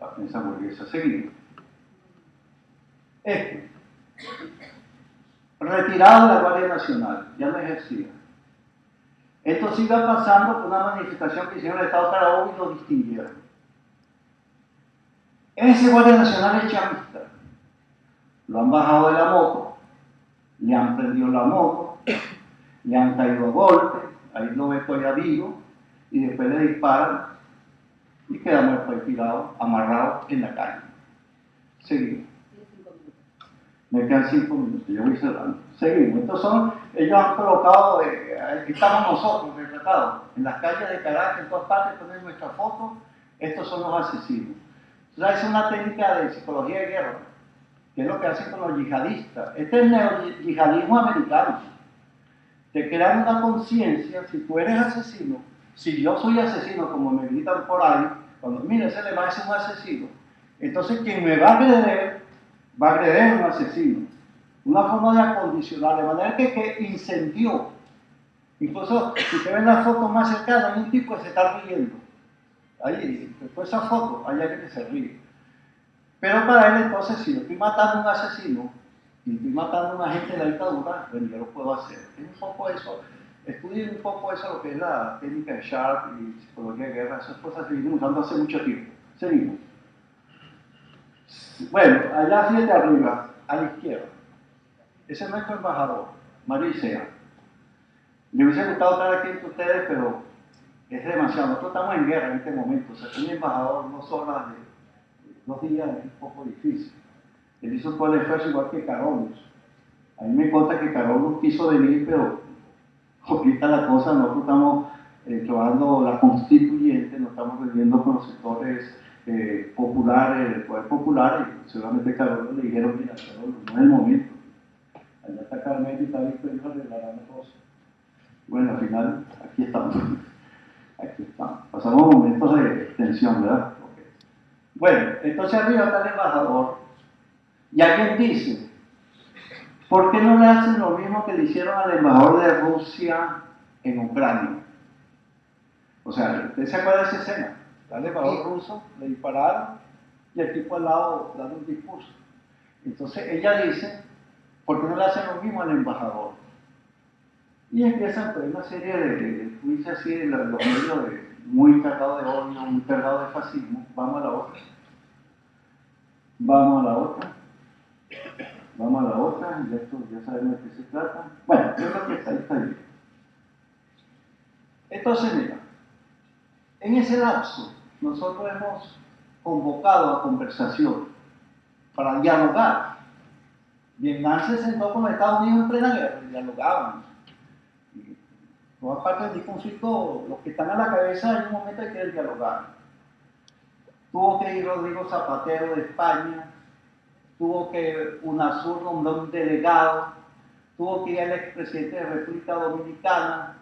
la prensa burguesa. Seguimos. Retirado de la Guardia Nacional, ya no ejercía. Esto sigue pasando por una manifestación que hicieron el Estado Carabobo y lo distinguieron. Ese Guardia Nacional es chavista. Lo han bajado de la moto, le han prendido la moto, le han caído a golpes, ahí lo ve todavía vivo, y después le disparan y queda muerto ahí tirado, amarrado en la calle. Seguimos. Me quedan 5 minutos, yo voy cerrando. Seguimos. Ellos han colocado, aquí estamos nosotros retratados, en las calles de Caracas, en todas partes, ponen nuestra foto, estos son los asesinos. Entonces, es una técnica de psicología de guerra, que es lo que hacen con los yihadistas. Este es el neoyihadismo americano. Te crean una conciencia, si tú eres asesino, si yo soy asesino, como me gritan por ahí, cuando, mira, ese le va a ser un asesino, entonces quien me va a agreder a un asesino. Una forma de acondicionar, de manera que incendió. Incluso, si te ven las fotos más cercanas, hay un tipo que se está riendo. Ahí, después esa foto, hay alguien que se ríe. Pero para él, entonces, si yo estoy matando a un asesino, y estoy matando a una agente de la dictadura, bueno, yo lo puedo hacer. Es un poco eso, estudien un poco eso, lo que es la técnica de Sharp y psicología de guerra, esas cosas que venimos usando hace mucho tiempo. Seguimos. Bueno, allá 7 arriba, a la izquierda. Ese es nuestro embajador, Mario Isea. Me hubiese gustado estar aquí entre ustedes, pero es demasiado. Nosotros estamos en guerra en este momento. O sea, un embajador 2 horas, 2 días, es un poco difícil. Él hizo todo el esfuerzo igual que Carolus. A mí me consta que Carolus quiso venir, pero ahorita la cosa, nosotros estamos trabajando la constituyente, nos estamos reuniendo con los sectores populares, el poder popular, y seguramente Carolus le dijeron, mira, Carolus, no es el momento. Allá está Carmen y está listo, ellos arreglarán la cosa. Bueno, al final, aquí estamos. pasamos momentos de tensión, ¿verdad? Okay. Bueno, entonces arriba está el embajador y alguien dice, ¿por qué no le hacen lo mismo que le hicieron al embajador de Rusia en Ucrania? O sea, ¿usted se acuerda de esa escena? Al embajador ruso le dispararon y el tipo al lado dando un discurso. Entonces ella dice, ¿por qué no le hacen lo mismo al embajador? Y empiezan pues, una serie de juicios así, de los medios muy cargados de odio, muy cargados de fascismo. Vamos a la otra. Vamos a la otra. Vamos a la otra. Y esto ya sabemos de qué se trata. Bueno, yo creo que está bien. Entonces, mira, en ese lapso nosotros hemos convocado a conversación para dialogar. Vietnam se sentó con los Estados Unidos en plena guerra y dialogaban. Todas partes del conflicto, los que están a la cabeza en un momento hay que dialogar. Tuvo que ir Rodrigo Zapatero de España, tuvo que UNASUR nombró un delegado, tuvo que ir el expresidente de República Dominicana.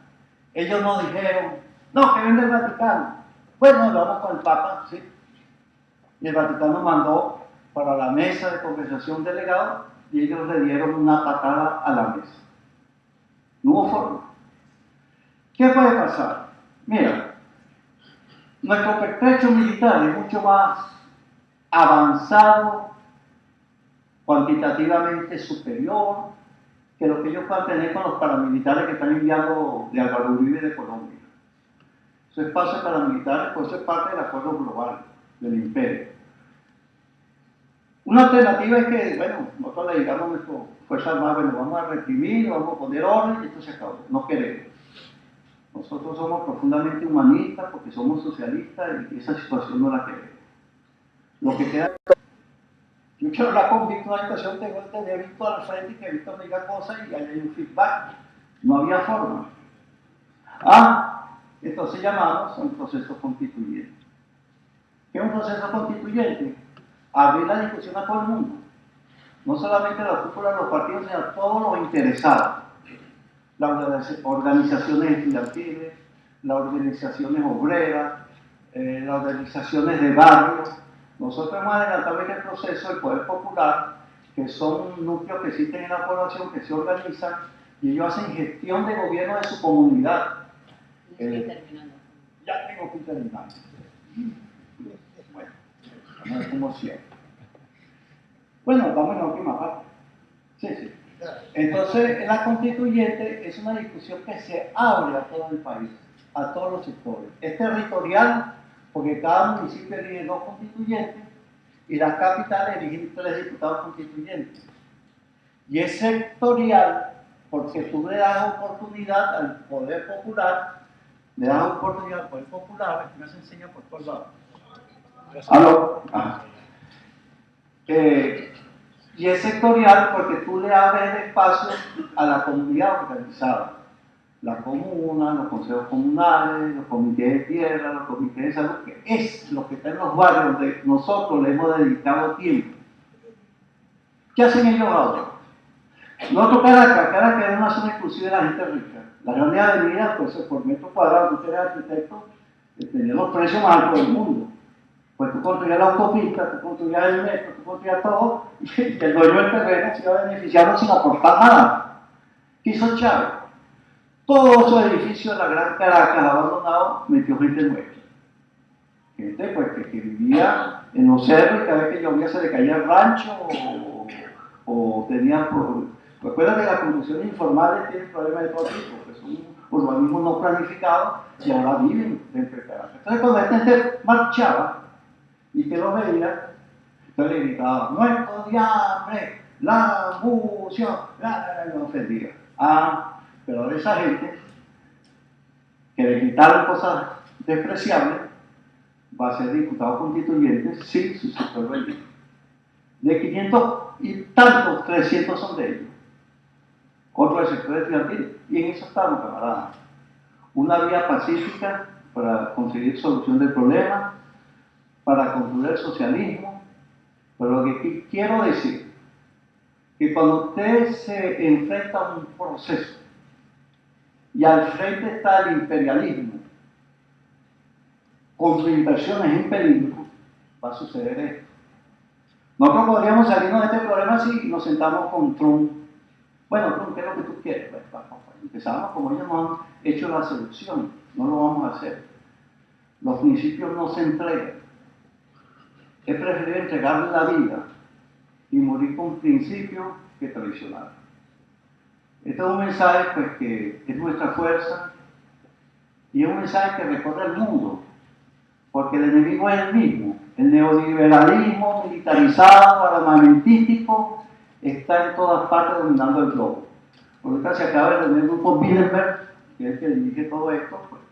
Ellos nos dijeron, no, que venga el Vaticano. Bueno, lo vamos con el Papa, ¿sí? Y el Vaticano mandó para la mesa de conversación delegado y ellos le dieron una patada a la mesa. No hubo forma. ¿Qué puede pasar? Mira, nuestro pertrecho militar es mucho más avanzado, cuantitativamente superior, que lo que ellos puedan tener con los paramilitares que están enviando de Álvaro Uribe de Colombia. Eso es paso de paramilitares, pues eso es parte del acuerdo global del imperio. Una alternativa es que, bueno, nosotros le digamos a nuestras fuerzas armadas, bueno, vamos a reprimir, vamos a poner orden y esto se acabó. No queremos. Nosotros somos profundamente humanistas porque somos socialistas y esa situación no la queremos. Lo que queda... Yo quiero hablar con Víctor, una situación tengo que tener Víctor al frente y que Víctor me diga cosas y hay un feedback. No había forma. Entonces llamamos a un proceso constituyente. ¿Qué es un proceso constituyente? Abrir la discusión a todo el mundo. No solamente a la cúpula de los partidos, sino a todos los interesados. Las organizaciones estudiantiles, las organizaciones obreras, las organizaciones de barrios. Nosotros hemos adelantado en el proceso del Poder Popular, que son núcleos que existen en la población, que se organizan y ellos hacen gestión de gobierno de su comunidad. Ya tengo que terminar. Bueno, vamos a ver cómo cierra. Bueno, vamos a la última parte. Sí. Entonces, la constituyente es una discusión que se abre a todo el país, a todos los sectores. Es territorial, porque cada municipio elige 2 constituyentes y las capitales eligen 3 diputados constituyentes. Y es sectorial, porque tú le das oportunidad al Poder Popular, aquí me se enseña por todos lados. ¿Aló? Y es sectorial porque tú le abres el espacio a la comunidad organizada. La comuna, los consejos comunales, los comités de tierra, los comités de salud, que es lo que está en los barrios donde nosotros le hemos dedicado tiempo. ¿Qué hacen ellos ahora? Nosotros Caracas es una zona exclusiva de la gente rica. La Gran Avenida, pues por metro cuadrado, que usted es arquitecto, tenía los precios más altos del mundo. Pues tú construías la autopista, tú construías el metro, tú construías todo, y el dueño del terreno se iba beneficiando sin aportar nada. ¿Qué hizo Chávez? Todos esos edificios de la Gran Caracas abandonados metió gente nueva. Gente pues, que vivía en los cerros y cada vez que llovía se le caía el rancho o tenía... Recuerda que las construcciones informales tienen problemas de todo tipo, que son urbanismo no planificado y ahora viven dentro de Caracas. Entonces cuando esta gente marchaba y que lo veía, entonces le gritaba, muertos de hambre, la ambición, y lo ofendía. Pero de esa gente que le gritaron cosas despreciables, va a ser diputado constituyente sin su sector bello. De 500 y tantos, 300 son de ellos. Otro del sector estudiantil. Y en eso estamos, camaradas. Una vía pacífica para conseguir solución del problema, para concluir el socialismo. Pero lo que quiero decir, que cuando usted se enfrenta a un proceso y al frente está el imperialismo, con sus inversiones en peligro, va a suceder esto. Nosotros podríamos salirnos de este problema si nos sentamos con Trump. Bueno, Trump, ¿qué es lo que tú quieres? Pues, empezamos como ellos nos han hecho la seducción, no lo vamos a hacer. Los principios no se entregan. Es preferible entregarle la vida y morir con principios que traicionar. Este es un mensaje pues, que es nuestra fuerza y es un mensaje que recorre el mundo, porque el enemigo es el mismo. El neoliberalismo militarizado, armamentístico, está en todas partes dominando el globo. Ahorita se acaba de reunir el grupo Bilderberg, que es el que dirige todo esto, pues,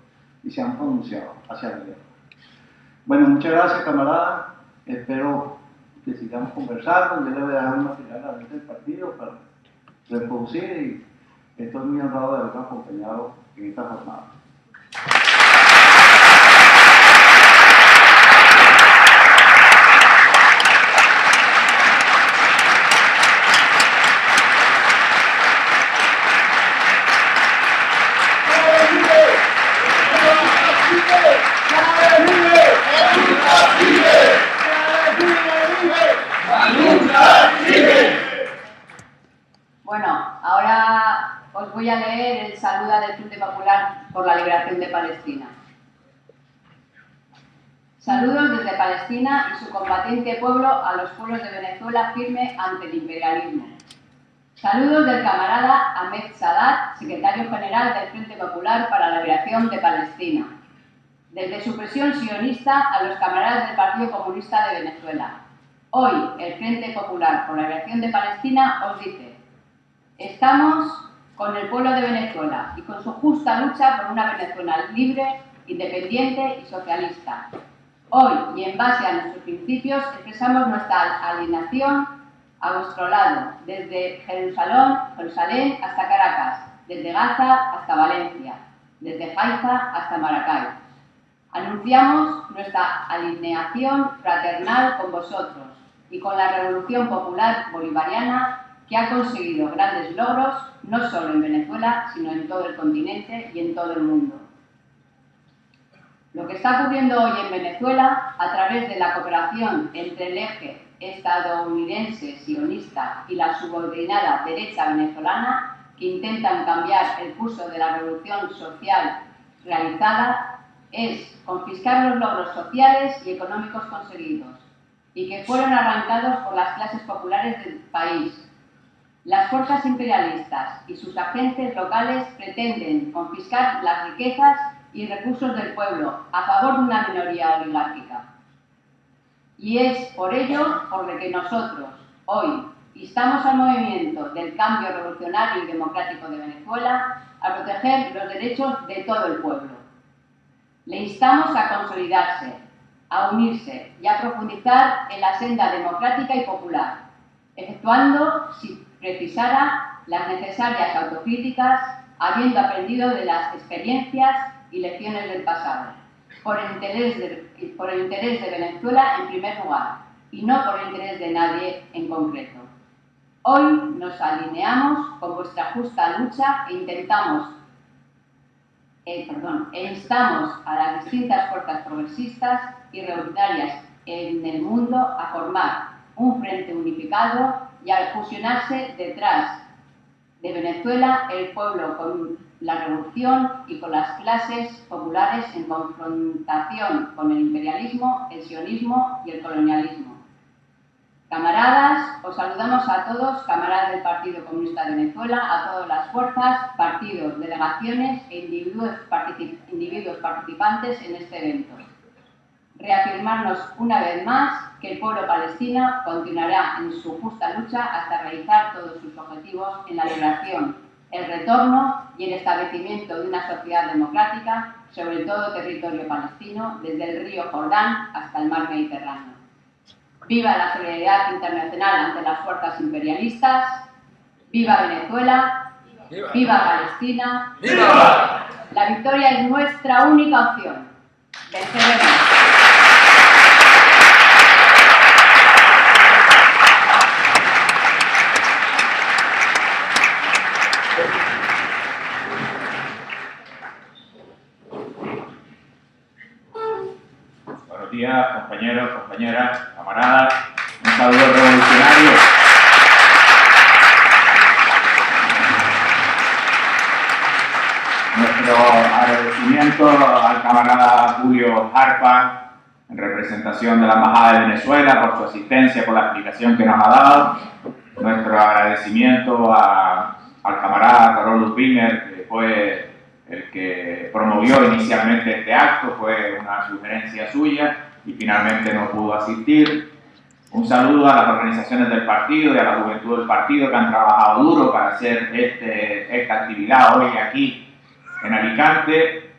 y se han pronunciado hacia la guerra. Bueno, muchas gracias, camaradas. Espero que sigamos conversando. Yo le voy a dejar un material a la gente del partido para reproducir y estoy muy honrado de haberme acompañado en esta jornada. Bueno, ahora os voy a leer el saludo del Frente Popular por la Liberación de Palestina. Saludos desde Palestina y su combatiente pueblo a los pueblos de Venezuela firme ante el imperialismo. Saludos del camarada Ahmed Sadat, secretario general del Frente Popular para la Liberación de Palestina. Desde su presión sionista a los camaradas del Partido Comunista de Venezuela. Hoy, el Frente Popular por la Liberación de Palestina os dice: estamos con el pueblo de Venezuela y con su justa lucha por una Venezuela libre, independiente y socialista. Hoy, y en base a nuestros principios, expresamos nuestra alineación a vuestro lado, desde Jerusalén hasta Caracas, desde Gaza hasta Valencia, desde Haifa hasta Maracay. Anunciamos nuestra alineación fraternal con vosotros y con la Revolución Popular Bolivariana, que ha conseguido grandes logros, no solo en Venezuela, sino en todo el continente y en todo el mundo. Lo que está ocurriendo hoy en Venezuela, a través de la cooperación entre el eje estadounidense sionista y la subordinada derecha venezolana, que intentan cambiar el curso de la revolución social realizada, es confiscar los logros sociales y económicos conseguidos y que fueron arrancados por las clases populares del país. Las fuerzas imperialistas y sus agentes locales pretenden confiscar las riquezas y recursos del pueblo a favor de una minoría oligárquica. Y es por ello por lo que nosotros, hoy, instamos al movimiento del cambio revolucionario y democrático de Venezuela a proteger los derechos de todo el pueblo. Le instamos a consolidarse, a unirse y a profundizar en la senda democrática y popular, efectuando, si precisara, las necesarias autocríticas, habiendo aprendido de las experiencias y lecciones del pasado, por el interés de Venezuela en primer lugar, y no por el interés de nadie en concreto. Hoy nos alineamos con vuestra justa lucha e instamos a las distintas fuerzas progresistas y revolucionarias en el mundo a formar un frente unificado y a fusionarse detrás de Venezuela el pueblo con la revolución y con las clases populares en confrontación con el imperialismo, el sionismo y el colonialismo. Camaradas, os saludamos a todos, camaradas del Partido Comunista de Venezuela, a todas las fuerzas, partidos, delegaciones e individuos participantes en este evento. Reafirmarnos una vez más que el pueblo palestino continuará en su justa lucha hasta realizar todos sus objetivos en la liberación, el retorno y el establecimiento de una sociedad democrática sobre todo territorio palestino, desde el río Jordán hasta el mar Mediterráneo. ¡Viva la solidaridad internacional ante las fuerzas imperialistas! ¡Viva Venezuela! ¡Viva Palestina! ¡Viva! La victoria es nuestra única opción. ¡Venceremos! días, compañeros, compañeras, camaradas. Un saludo revolucionario. Nuestro agradecimiento al camarada Julio Jarpa, en representación de la Embajada de Venezuela, por su asistencia, por la explicación que nos ha dado. Nuestro agradecimiento al camarada Carlos Wiener, que fue el que promovió inicialmente este acto, fue una sugerencia suya y finalmente no pudo asistir. Un saludo a las organizaciones del partido y a la juventud del partido que han trabajado duro para hacer esta actividad hoy aquí en Alicante,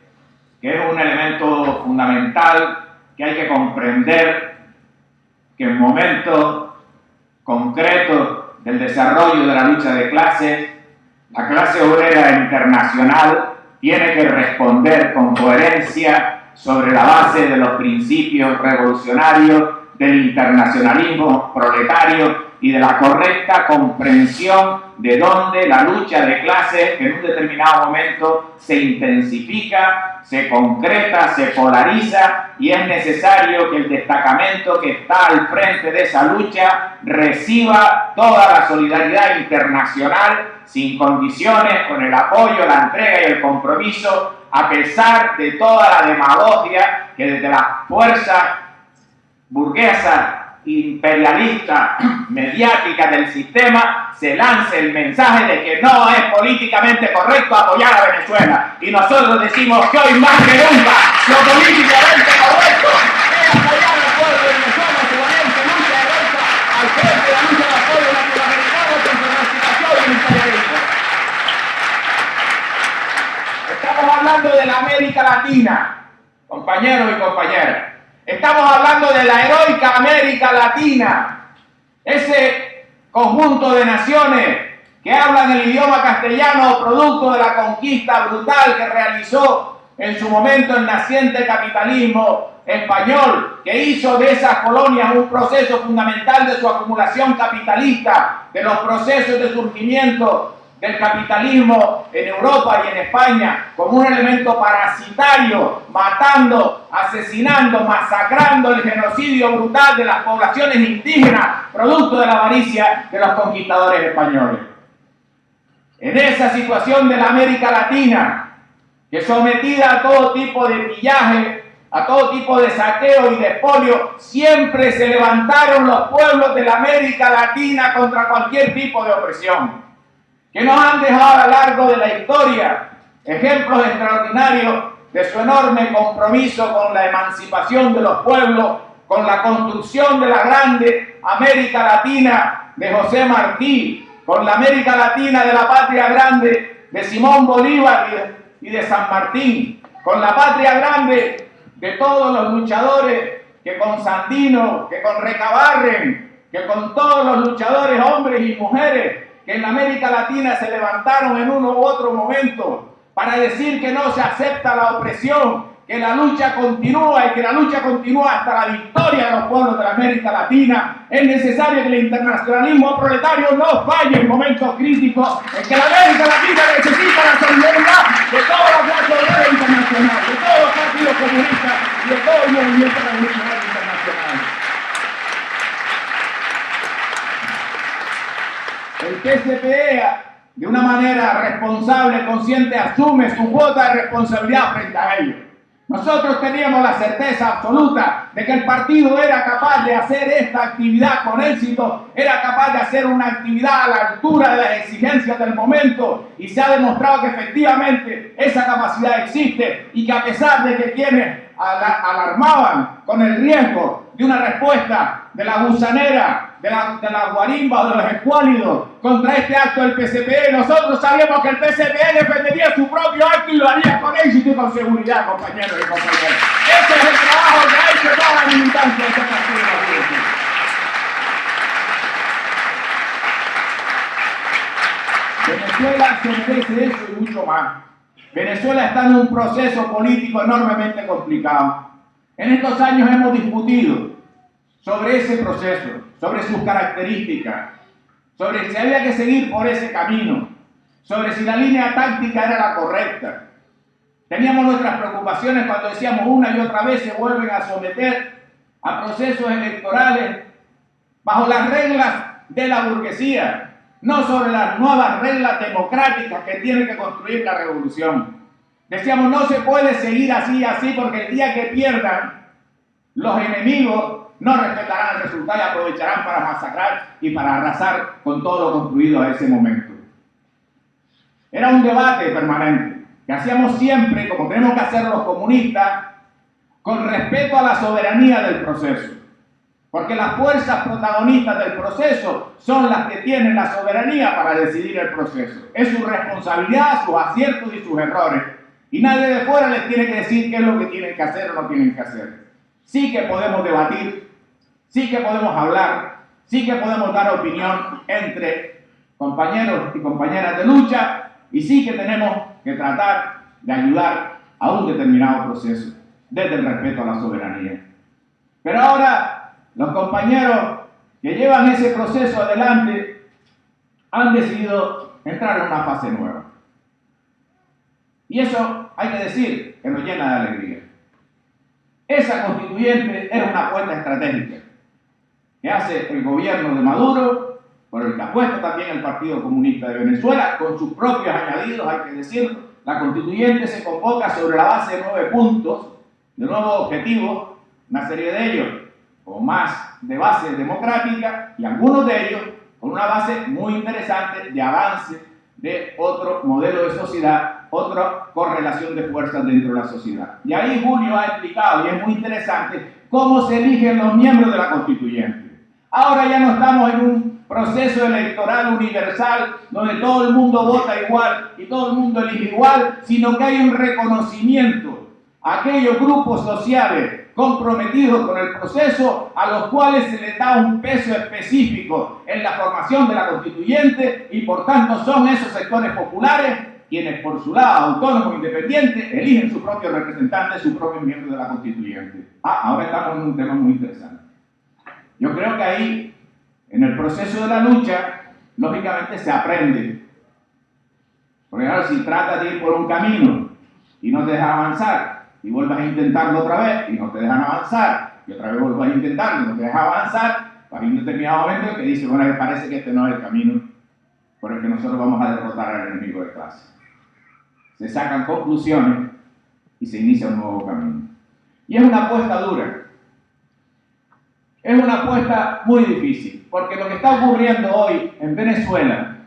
que es un elemento fundamental que hay que comprender, que en momentos concretos del desarrollo de la lucha de clases, la clase obrera internacional tiene que responder con coherencia sobre la base de los principios revolucionarios del internacionalismo proletario y de la correcta comprensión de dónde la lucha de clases en un determinado momento se intensifica, se concreta, se polariza y es necesario que el destacamento que está al frente de esa lucha reciba toda la solidaridad internacional sin condiciones, con el apoyo, la entrega y el compromiso, a pesar de toda la demagogia que desde la fuerza burguesa, imperialista, mediática del sistema, se lance el mensaje de que no es políticamente correcto apoyar a Venezuela. Y nosotros decimos que hoy más que nunca lo políticamente correcto es apoyar al pueblo de Venezuela, su valiente lucha heroica al frente de la lucha de apoyo latinoamericano contra la situación del imperialismo. Estamos hablando de la América Latina, compañeros y compañeras. Estamos hablando de la heroica América Latina, ese conjunto de naciones que hablan el idioma castellano producto de la conquista brutal que realizó en su momento el naciente capitalismo español, que hizo de esas colonias un proceso fundamental de su acumulación capitalista, de los procesos de surgimiento del capitalismo en Europa y en España como un elemento parasitario, matando, asesinando, masacrando el genocidio brutal de las poblaciones indígenas, producto de la avaricia de los conquistadores españoles. En esa situación de la América Latina, que sometida a todo tipo de pillaje, a todo tipo de saqueo y de expolio, siempre se levantaron los pueblos de la América Latina contra cualquier tipo de opresión, que nos han dejado a lo largo de la historia ejemplos extraordinarios de su enorme compromiso con la emancipación de los pueblos, con la construcción de la grande América Latina de José Martí, con la América Latina de la patria grande de Simón Bolívar y de San Martín, con la patria grande de todos los luchadores que con Sandino, que con Recabarren, que con todos los luchadores hombres y mujeres que en la América Latina se levantaron en uno u otro momento para decir que no se acepta la opresión, que la lucha continúa y que la lucha continúa hasta la victoria de los pueblos de la América Latina. Es necesario que el internacionalismo proletario no falle en momentos críticos en que la América Latina necesita la solidaridad de toda la clase obrera internacional, de todos los partidos comunistas y de todo el movimiento revolucionario internacional. El PCPE, de una manera responsable, consciente, asume su cuota de responsabilidad frente a ellos. Nosotros teníamos la certeza absoluta de que el partido era capaz de hacer esta actividad con éxito, era capaz de hacer una actividad a la altura de las exigencias del momento, y se ha demostrado que efectivamente esa capacidad existe y que a pesar de que quienes alarmaban con el riesgo de una respuesta de la gusanera, de la guarimba o de los escuálidos contra este acto del PCPE, nosotros sabíamos que el PCPE defendería su propio acto y lo haría con éxito y con seguridad, compañeros y compañeras. Ese es el trabajo que ha hecho toda la militancia de este partido. Venezuela se merece eso y mucho más. Venezuela está en un proceso político enormemente complicado. En estos años hemos discutido sobre ese proceso, sobre sus características, sobre si había que seguir por ese camino, sobre si la línea táctica era la correcta. Teníamos nuestras preocupaciones cuando decíamos una y otra vez se vuelven a someter a procesos electorales bajo las reglas de la burguesía, no sobre las nuevas reglas democráticas que tiene que construir la revolución. Decíamos, no se puede seguir así, porque el día que pierdan, los enemigos no respetarán el resultado y aprovecharán para masacrar y para arrasar con todo lo construido a ese momento. Era un debate permanente que hacíamos siempre, como tenemos que hacer los comunistas, con respeto a la soberanía del proceso. Porque las fuerzas protagonistas del proceso son las que tienen la soberanía para decidir el proceso. Es su responsabilidad, sus aciertos y sus errores. Y nadie de fuera les tiene que decir qué es lo que tienen que hacer o no tienen que hacer. Sí que podemos debatir, sí que podemos hablar, sí que podemos dar opinión entre compañeros y compañeras de lucha, y sí que tenemos que tratar de ayudar a un determinado proceso, desde el respeto a la soberanía. Pero ahora, los compañeros que llevan ese proceso adelante han decidido entrar en una fase nueva. Y eso hay que decir que nos llena de alegría. Esa constituyente es una apuesta estratégica que hace el gobierno de Maduro, por el que apuesta también el Partido Comunista de Venezuela, con sus propios añadidos, hay que decirlo. La constituyente se convoca sobre la base de 9 puntos, de nuevos objetivos, una serie de ellos con más de base democrática y algunos de ellos con una base muy interesante de avance de otro modelo de sociedad, otra correlación de fuerzas dentro de la sociedad. Y ahí Julio ha explicado, y es muy interesante, cómo se eligen los miembros de la constituyente. Ahora ya no estamos en un proceso electoral universal donde todo el mundo vota igual y todo el mundo elige igual, sino que hay un reconocimiento a aquellos grupos sociales comprometidos con el proceso, a los cuales se les da un peso específico en la formación de la constituyente, y por tanto son esos sectores populares quienes por su lado, autónomo e independiente, eligen sus propios representantes, sus propios miembros de la constituyente. Ahora estamos en un tema muy interesante. Yo creo que ahí, en el proceso de la lucha, lógicamente se aprende. Porque ahora si tratas de ir por un camino y no te dejas avanzar, y vuelvas a intentarlo otra vez y no te dejan avanzar, y otra vez vuelvas a intentarlo y no te dejas avanzar, hay un determinado momento en que dice, bueno, me parece que este no es el camino por el que nosotros vamos a derrotar al enemigo de clase. Se sacan conclusiones y se inicia un nuevo camino. Y es una apuesta dura. Es una apuesta muy difícil, porque lo que está ocurriendo hoy en Venezuela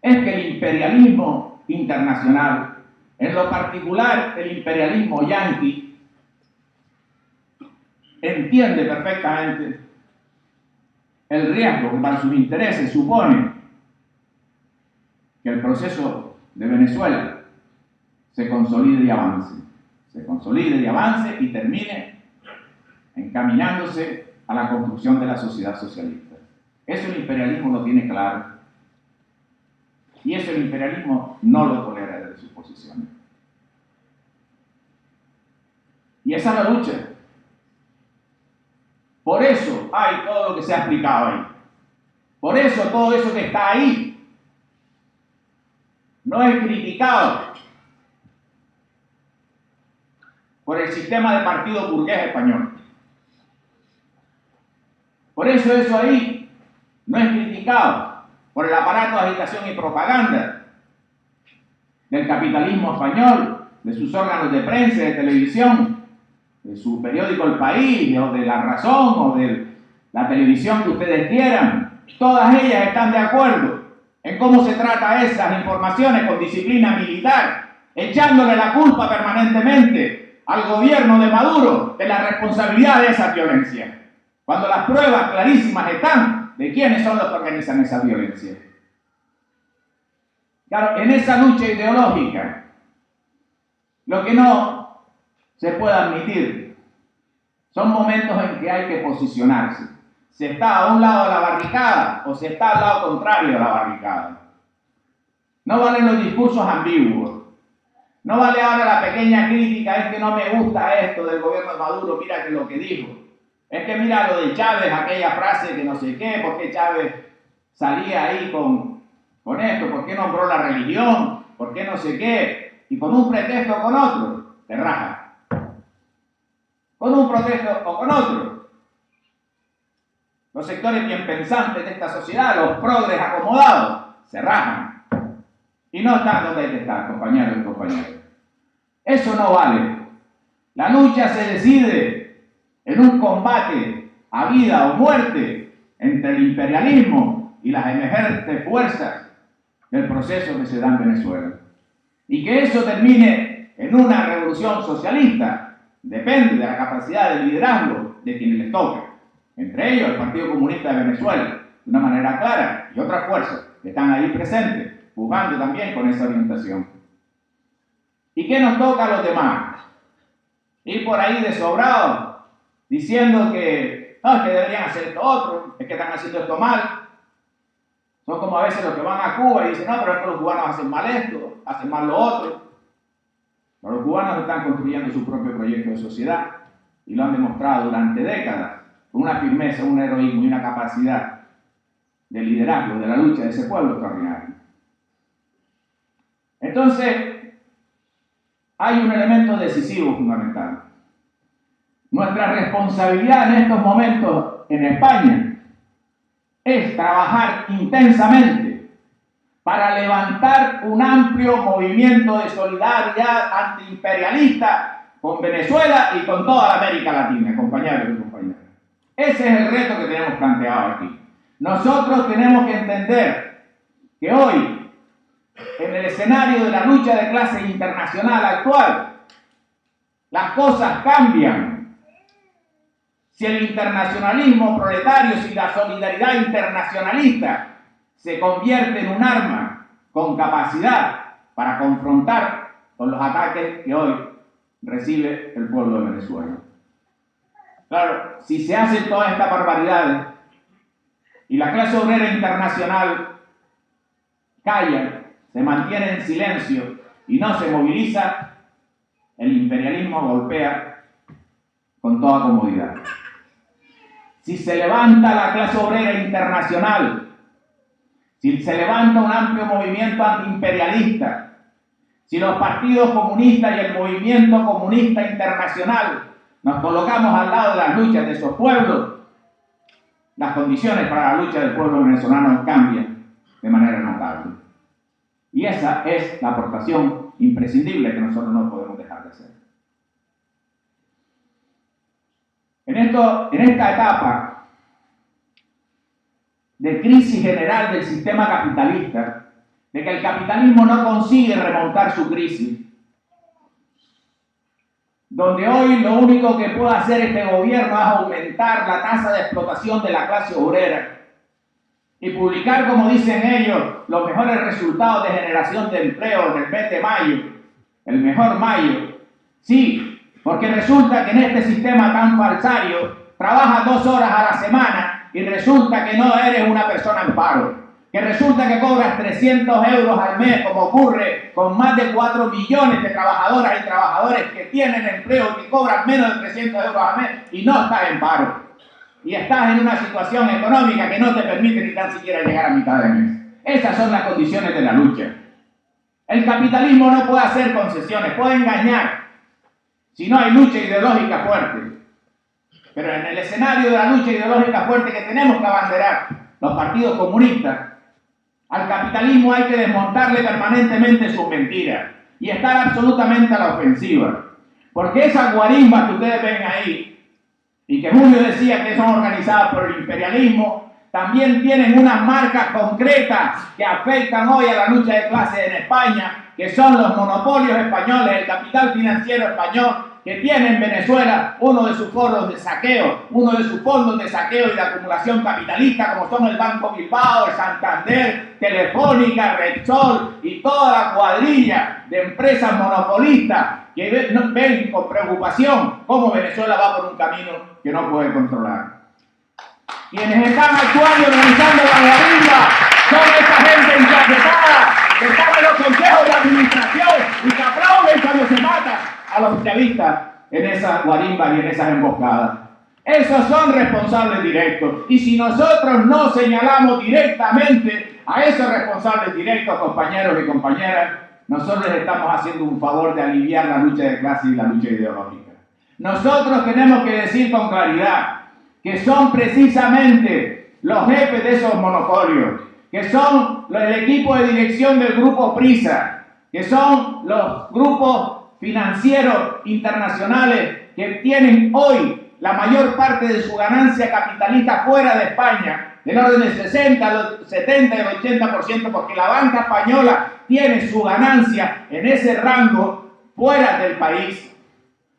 es que el imperialismo internacional, en lo particular el imperialismo yanqui, entiende perfectamente el riesgo que para sus intereses supone que el proceso de Venezuela se consolide y avance y termine encaminándose a la construcción de la sociedad socialista. Eso el imperialismo lo tiene claro, y eso el imperialismo no lo tolera desde sus posiciones. Y esa es la lucha. Por eso hay todo lo que se ha explicado ahí. Por eso todo eso que está ahí no es criticado por el sistema de partido burgués español. Por eso ahí no es criticado por el aparato de agitación y propaganda del capitalismo español, de sus órganos de prensa, de televisión, de su periódico El País, o de La Razón, o de la televisión que ustedes quieran. Todas ellas están de acuerdo en cómo se trata esas informaciones con disciplina militar, echándole la culpa permanentemente al gobierno de Maduro de la responsabilidad de esa violencia, cuando las pruebas clarísimas están de quiénes son los que organizan esa violencia. Claro, en esa lucha ideológica, lo que no se puede admitir son momentos en que hay que posicionarse. ¿Se está a un lado de la barricada o se está al lado contrario de la barricada? No valen los discursos ambiguos. No vale ahora la pequeña crítica, es que no me gusta esto del gobierno de Maduro, mira que lo que dijo. Es que mira lo de Chávez, aquella frase que no sé qué, por qué Chávez salía ahí con esto, por qué nombró la religión, por qué no sé qué, y con un pretexto o con otro, te raja. Con un pretexto o con otro, los sectores bien pensantes de esta sociedad, los progres acomodados, se rajan. Y no están donde hay que estar, compañeros y compañeras. Eso no vale. La lucha se decide en un combate a vida o muerte entre el imperialismo y las emergentes fuerzas del proceso que se da en Venezuela. Y que eso termine en una revolución socialista depende de la capacidad de liderazgo de quienes les toque. Entre ellos el Partido Comunista de Venezuela, de una manera clara, y otras fuerzas que están ahí presentes, jugando también con esa orientación. ¿Y qué nos toca a los demás? Ir por ahí de sobrados, diciendo que, no, es que deberían hacer esto otro, es que están haciendo esto mal. Son como a veces los que van a Cuba y dicen, no, pero es que los cubanos hacen mal esto, hacen mal lo otro. Pero los cubanos están construyendo su propio proyecto de sociedad y lo han demostrado durante décadas, con una firmeza, un heroísmo y una capacidad de liderazgo de la lucha de ese pueblo extraordinario. Entonces, hay un elemento decisivo fundamental. Nuestra responsabilidad en estos momentos en España es trabajar intensamente para levantar un amplio movimiento de solidaridad antiimperialista con Venezuela y con toda la América Latina, compañeros y compañeras. Ese es el reto que tenemos planteado aquí. Nosotros tenemos que entender que hoy, en el escenario de la lucha de clase internacional actual, las cosas cambian. Si el internacionalismo proletario, si la solidaridad internacionalista se convierte en un arma con capacidad para confrontar con los ataques que hoy recibe el pueblo de Venezuela. Claro, si se hacen todas estas barbaridades y la clase obrera internacional calla, se mantiene en silencio y no se moviliza, el imperialismo golpea con toda comodidad. Si se levanta la clase obrera internacional, si se levanta un amplio movimiento antiimperialista, si los partidos comunistas y el movimiento comunista internacional nos colocamos al lado de las luchas de esos pueblos, las condiciones para la lucha del pueblo venezolano cambian de manera notable. Y esa es la aportación imprescindible que nosotros no podemos dejar de hacer. En esta etapa de crisis general del sistema capitalista, de que el capitalismo no consigue remontar su crisis, donde hoy lo único que puede hacer este gobierno es aumentar la tasa de explotación de la clase obrera y publicar, como dicen ellos, los mejores resultados de generación de empleo del mes de mayo, el mejor mayo. Sí, porque resulta que en este sistema tan falsario trabajas 2 horas a la semana y resulta que no eres una persona en paro, que resulta que cobras 300 euros al mes, como ocurre con más de 4 millones de trabajadoras y trabajadores que tienen empleo y que cobran menos de 300 euros al mes y no estás en paro. Y estás en una situación económica que no te permite ni tan siquiera llegar a mitad de mes. Esas son las condiciones de la lucha. El capitalismo no puede hacer concesiones, puede engañar si no hay lucha ideológica fuerte. Pero en el escenario de la lucha ideológica fuerte que tenemos que abanderar los partidos comunistas, al capitalismo hay que desmontarle permanentemente sus mentiras y estar absolutamente a la ofensiva. Porque esas guarimbas que ustedes ven ahí, y que Julio decía que son organizadas por el imperialismo, también tienen unas marcas concretas que afectan hoy a la lucha de clases en España, que son los monopolios españoles, el capital financiero español, que tiene en Venezuela uno de sus fondos de saqueo, uno de sus fondos de saqueo y de acumulación capitalista, como son el Banco Bilbao, el Santander, Telefónica, Repsol y toda la cuadrilla de empresas monopolistas que ven con preocupación cómo Venezuela va por un camino que no puede controlar. Quienes están actuando y organizando la guarida son esta gente encasquetada que están en los consejos de administración y que aplauden cuando se mata a los chavistas en esas guarimbas y en esas emboscadas. Esos son responsables directos. Y si nosotros no señalamos directamente a esos responsables directos, compañeros y compañeras, nosotros les estamos haciendo un favor de aliviar la lucha de clase y la lucha ideológica. Nosotros tenemos que decir con claridad que son precisamente los jefes de esos monopolios, que son el equipo de dirección del Grupo Prisa, que son los grupos financieros internacionales que tienen hoy la mayor parte de su ganancia capitalista fuera de España, del orden del 60, 70 y el 80%, porque la banca española tiene su ganancia en ese rango fuera del país,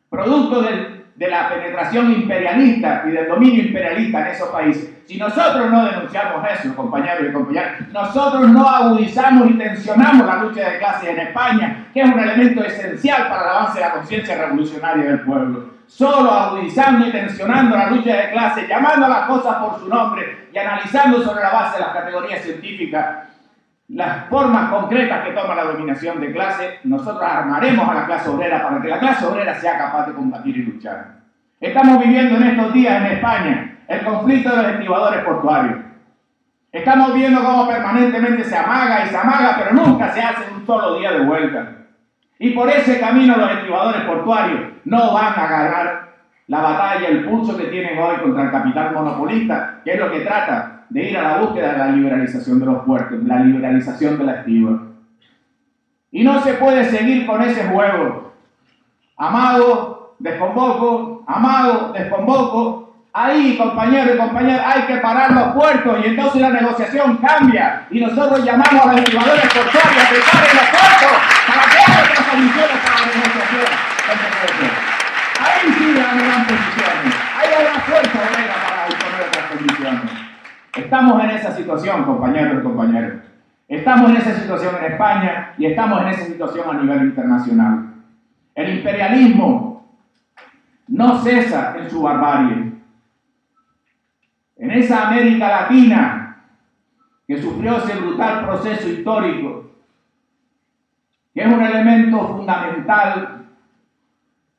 producto de la penetración imperialista y del dominio imperialista en esos países. Si nosotros no denunciamos eso, compañeros y compañeras, nosotros no agudizamos y tensionamos la lucha de clases en España, que es un elemento esencial para el avance de la conciencia revolucionaria del pueblo. Solo agudizando y tensionando la lucha de clases, llamando a las cosas por su nombre y analizando sobre la base de las categorías científicas las formas concretas que toma la dominación de clase, nosotros armaremos a la clase obrera para que la clase obrera sea capaz de combatir y luchar. Estamos viviendo en estos días en España el conflicto de los estibadores portuarios. Estamos viendo cómo permanentemente se amaga y se amaga, pero nunca se hace un solo día de huelga. Y por ese camino los estibadores portuarios no van a ganar la batalla, el pulso que tienen hoy contra el capital monopolista, que es lo que trata de ir a la búsqueda de la liberalización de los puertos, la liberalización de la estiba. Y no se puede seguir con ese juego. Amago, desconvoco, amago, desconvoco. Ahí, compañeros y compañeras, hay que parar los puertos y entonces la negociación cambia. Y nosotros llamamos a los estibadores portuarios a que paren los puertos para que haya otras condiciones para la negociación. Ahí sí ganarán posiciones. Ahí habrá fuerza obrera para imponer otras condiciones. Estamos en esa situación, compañeros y compañeras. Estamos en esa situación en España y estamos en esa situación a nivel internacional. El imperialismo no cesa en su barbarie. En esa América Latina que sufrió ese brutal proceso histórico, que es un elemento fundamental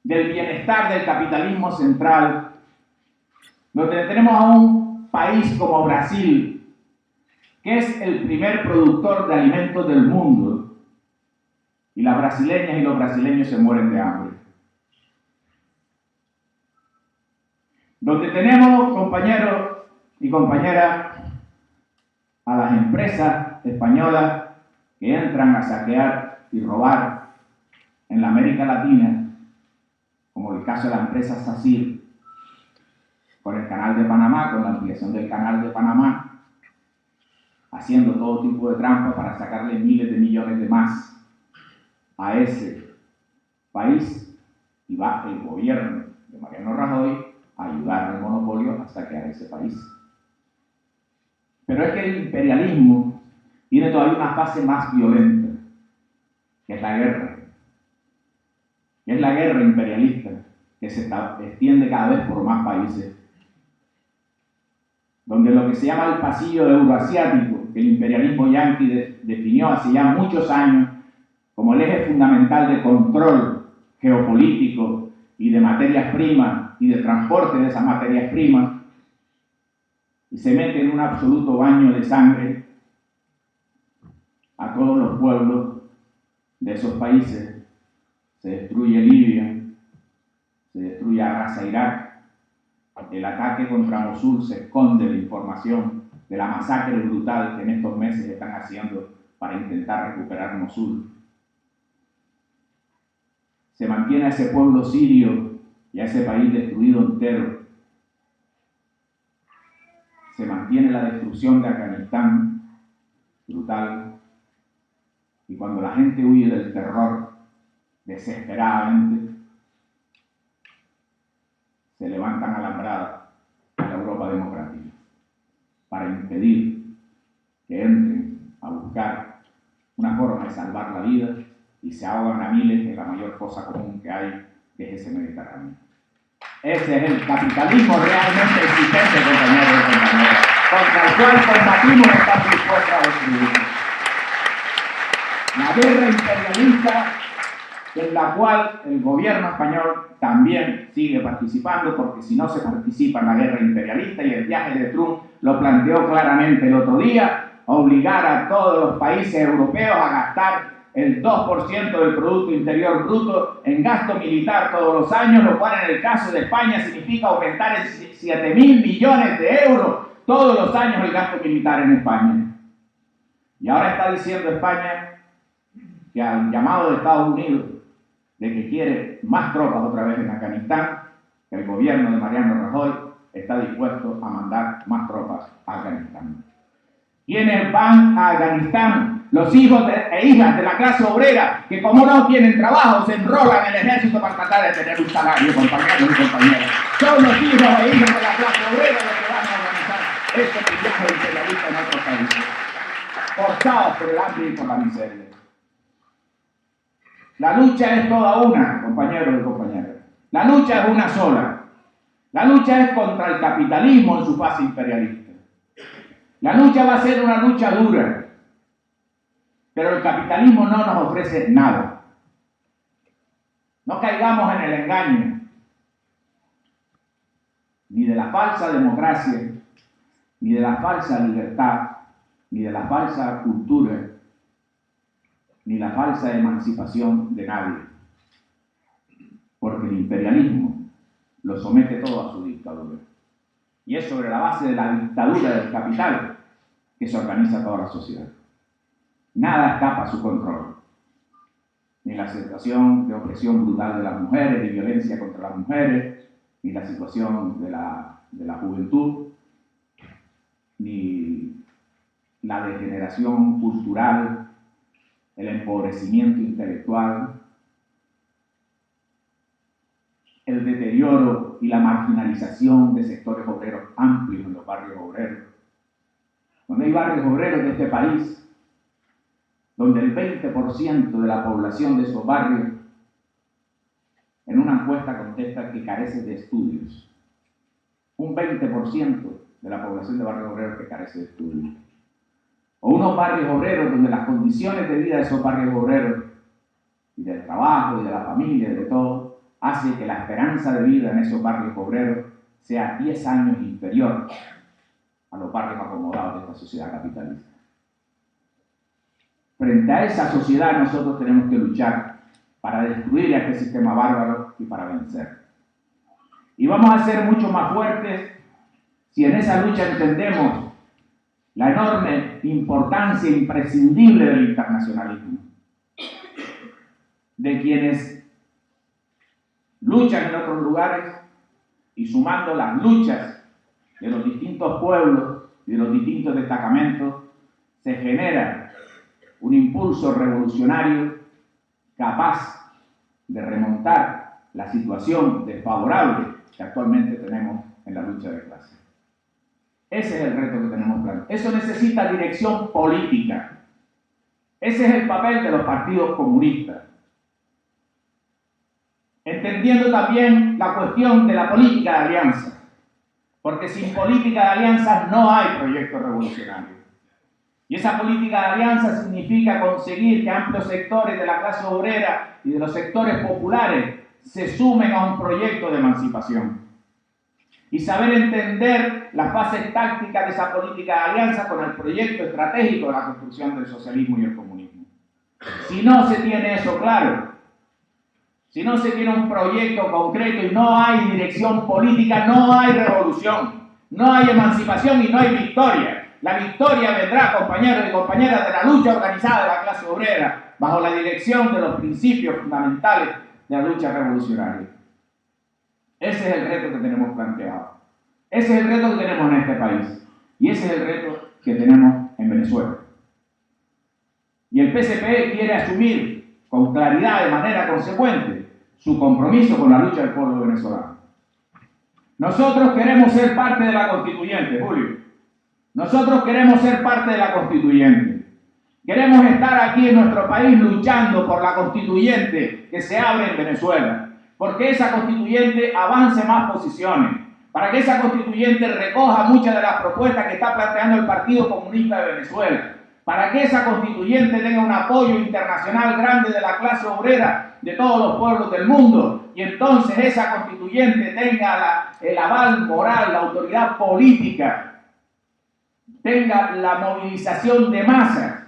del bienestar del capitalismo central, donde tenemos a un país como Brasil, que es el primer productor de alimentos del mundo, y las brasileñas y los brasileños se mueren de hambre. Donde tenemos, compañeros y compañeras, a las empresas españolas que entran a saquear y robar en la América Latina, como el caso de la empresa SACIR, con el Canal de Panamá, con la ampliación del Canal de Panamá, haciendo todo tipo de trampas para sacarle miles de millones de más a ese país, y va el gobierno de Mariano Rajoy a ayudar al monopolio a saquear ese país. Pero es que el imperialismo tiene todavía una fase más violenta, que es la guerra. Que es la guerra imperialista, que se extiende cada vez por más países. Donde lo que se llama el pasillo euroasiático, que el imperialismo yanqui definió hace ya muchos años como el eje fundamental de control geopolítico y de materias primas y de transporte de esas materias primas, y se mete en un absoluto baño de sangre a todos los pueblos de esos países. Se destruye Libia, se destruye a Gaza, Irak. El ataque contra Mosul se esconde la información de la masacre brutal que en estos meses están haciendo para intentar recuperar Mosul. Se mantiene a ese pueblo sirio y a ese país destruido entero. Se mantiene la destrucción de Afganistán, brutal. Y cuando la gente huye del terror, desesperadamente, se levantan alambradas a la Europa democrática para impedir que entren a buscar una forma de salvar la vida y se ahogan a miles en la mayor fosa común que hay, que es ese Mediterráneo. Ese es el capitalismo realmente existente, compañeros y compañeras, contra el cual combatimos y estamos dispuestos a destruir. La guerra imperialista, en la cual el gobierno español también sigue participando, porque si no se participa en la guerra imperialista, y el viaje de Trump lo planteó claramente el otro día, obligar a todos los países europeos a gastar el 2% del Producto Interior Bruto en gasto militar todos los años, lo cual en el caso de España significa aumentar en 7.000 millones de euros todos los años el gasto militar en España. Y ahora está diciendo España que al llamado de Estados Unidos de que quiere más tropas otra vez en Afganistán, que el gobierno de Mariano Rajoy está dispuesto a mandar más tropas a Afganistán. ¿Quiénes van a Afganistán? Los hijos e hijas de la clase obrera, que como no tienen trabajo, se enrolan en el ejército para tratar de tener un salario, compañeros y compañeras. Son los hijos e hijas de la clase obrera los que van a organizar este viaje imperialista en otros países, forzados por el hambre y por la miseria. La lucha es toda una, compañeros y compañeras. La lucha es una sola. La lucha es contra el capitalismo en su fase imperialista. La lucha va a ser una lucha dura, pero el capitalismo no nos ofrece nada. No caigamos en el engaño ni de la falsa democracia, ni de la falsa libertad, ni de la falsa cultura, ni la falsa emancipación de nadie. Porque el imperialismo lo somete todo a su dictadura. Y es sobre la base de la dictadura del capital que se organiza toda la sociedad. Nada escapa a su control. Ni la situación de opresión brutal de las mujeres, de violencia contra las mujeres, ni la situación de la juventud, ni la degeneración cultural, el empobrecimiento intelectual, el deterioro y la marginalización de sectores obreros amplios en los barrios obreros. Donde hay barrios obreros de este país, donde el 20% de la población de esos barrios en una encuesta contesta que carece de estudios. Un 20% de la población de barrios obreros que carece de estudios. O unos barrios obreros donde las condiciones de vida de esos barrios obreros, y del trabajo, y de la familia, y de todo, hace que la esperanza de vida en esos barrios obreros sea 10 años inferior a los barrios acomodados de esta sociedad capitalista. Frente a esa sociedad nosotros tenemos que luchar para destruir a este sistema bárbaro y para vencer. Y vamos a ser mucho más fuertes si en esa lucha entendemos la enorme importancia imprescindible del internacionalismo, de quienes luchan en otros lugares y sumando las luchas de los distintos pueblos y de los distintos destacamentos, se genera un impulso revolucionario capaz de remontar la situación desfavorable que actualmente tenemos en la lucha de clase. Ese es el reto que tenemos planteado. Eso necesita dirección política. Ese es el papel de los partidos comunistas. Entendiendo también la cuestión de la política de alianza. Porque sin política de alianza no hay proyecto revolucionario. Y esa política de alianza significa conseguir que amplios sectores de la clase obrera y de los sectores populares se sumen a un proyecto de emancipación. Y saber entender las fases tácticas de esa política de alianza con el proyecto estratégico de la construcción del socialismo y el comunismo. Si no se tiene eso claro, si no se tiene un proyecto concreto y no hay dirección política, no hay revolución, no hay emancipación y no hay victoria. La victoria vendrá, compañeros y compañeras, de la lucha organizada de la clase obrera, bajo la dirección de los principios fundamentales de la lucha revolucionaria. Ese es el reto que tenemos planteado. Ese es el reto que tenemos en este país. Y ese es el reto que tenemos en Venezuela. Y el PCP quiere asumir con claridad, de manera consecuente, su compromiso con la lucha del pueblo venezolano. Nosotros queremos ser parte de la constituyente, Julio. Nosotros queremos ser parte de la constituyente. Queremos estar aquí en nuestro país luchando por la constituyente que se abre en Venezuela. Porque esa constituyente avance más posiciones, para que esa constituyente recoja muchas de las propuestas que está planteando el Partido Comunista de Venezuela, para que esa constituyente tenga un apoyo internacional grande de la clase obrera de todos los pueblos del mundo, y entonces esa constituyente tenga el aval moral, la autoridad política, tenga la movilización de masas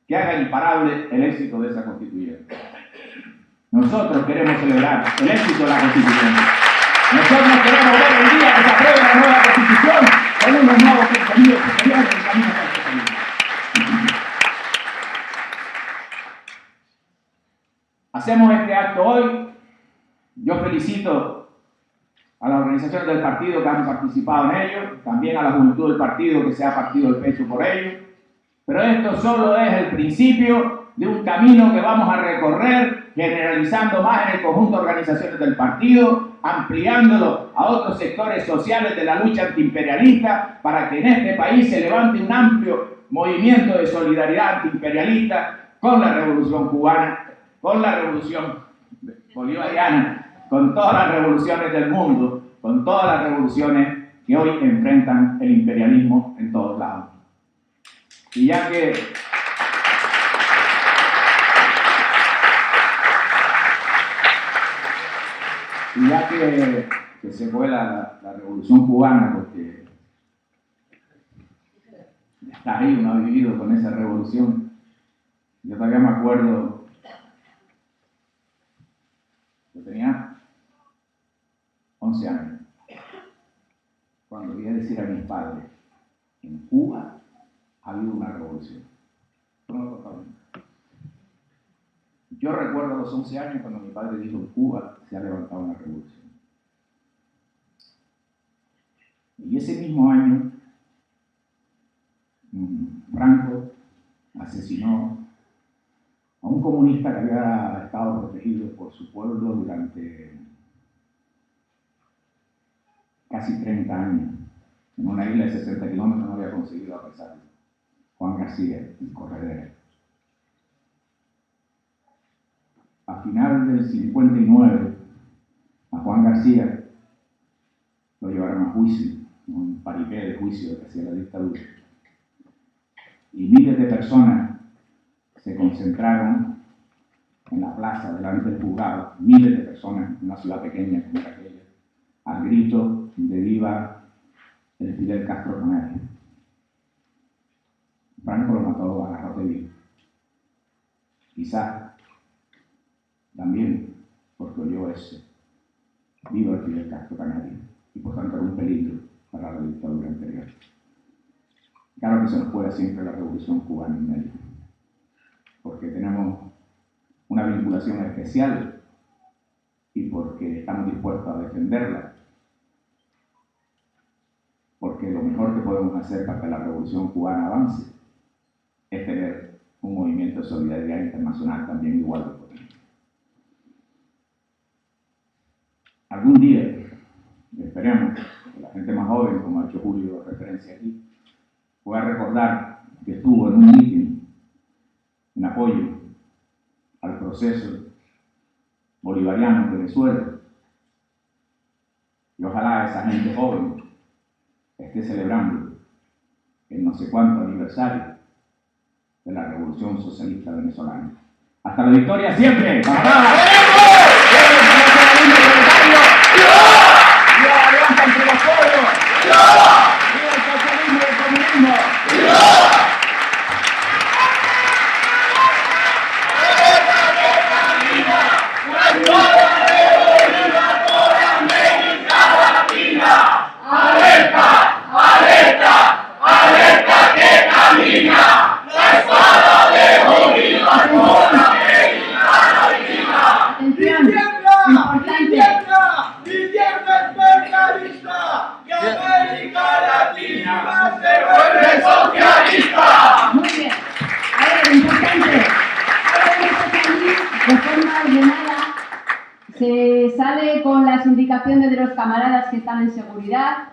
que haga imparable el éxito de esa constituyente. Nosotros queremos celebrar el éxito de la constituyente. Nosotros queremos ver el día que se apruebe la nueva constitución con unos nuevos contenidos superiores en el camino hacia el socialismo. Hacemos este acto hoy. Yo felicito a las organizaciones del partido que han participado en ello, también a la juventud del partido que se ha partido el pecho por ello. Pero esto solo es el principio de un camino que vamos a recorrer, generalizando más en el conjunto de organizaciones del partido, ampliándolo a otros sectores sociales de la lucha antiimperialista, para que en este país se levante un amplio movimiento de solidaridad antiimperialista con la revolución cubana, con la revolución bolivariana, con todas las revoluciones del mundo, con todas las revoluciones que hoy enfrentan el imperialismo en todos lados. Y ya que se fue la revolución cubana, porque está ahí, uno ha vivido con esa revolución. Yo todavía me acuerdo, yo tenía 11 años, cuando vi a decir a mis padres, en Cuba ha habido una revolución. Yo recuerdo a los 11 años cuando mi padre dijo, en Cuba se ha levantado una revolución. Y ese mismo año, Franco asesinó a un comunista que había estado protegido por su pueblo durante casi 30 años. En una isla de 60 kilómetros no había conseguido apresarlo. Juan García, el corredero. A final del 59, a Juan García lo llevaron a juicio, un paripé de juicio que hacía la dictadura. Y miles de personas se concentraron en la plaza delante del juzgado, miles de personas en una ciudad pequeña como era aquella, al grito de viva el Fidel Castro Canario. Franco lo mató a garrote vivo. Quizás también porque oyó ese viva el Fidel Castro Canario, y por tanto era un peligro para la dictadura anterior. Claro que se nos puede siempre la revolución cubana en medio, porque tenemos una vinculación especial y porque estamos dispuestos a defenderla, porque lo mejor que podemos hacer para que la revolución cubana avance es tener un movimiento de solidaridad internacional también igual de potente. Algún día, esperemos que la gente más joven, como ha hecho Julio referencia aquí, pueda recordar que estuvo en un mitin en apoyo al proceso bolivariano en Venezuela. Y ojalá esa gente joven esté celebrando el no sé cuánto aniversario de la Revolución Socialista Venezolana. ¡Hasta la victoria siempre! ¡Vamos! Se sale con las indicaciones de los camaradas que están en seguridad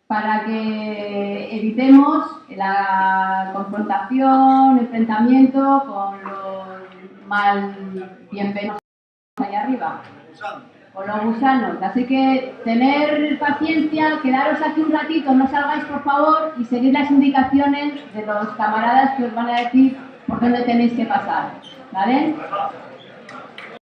para que evitemos la confrontación, enfrentamiento con los mal bienvenidos allá arriba, con los gusanos. Así que tener paciencia, quedaros aquí un ratito, no salgáis por favor, y seguid las indicaciones de los camaradas que os van a decir por dónde tenéis que pasar, ¿vale?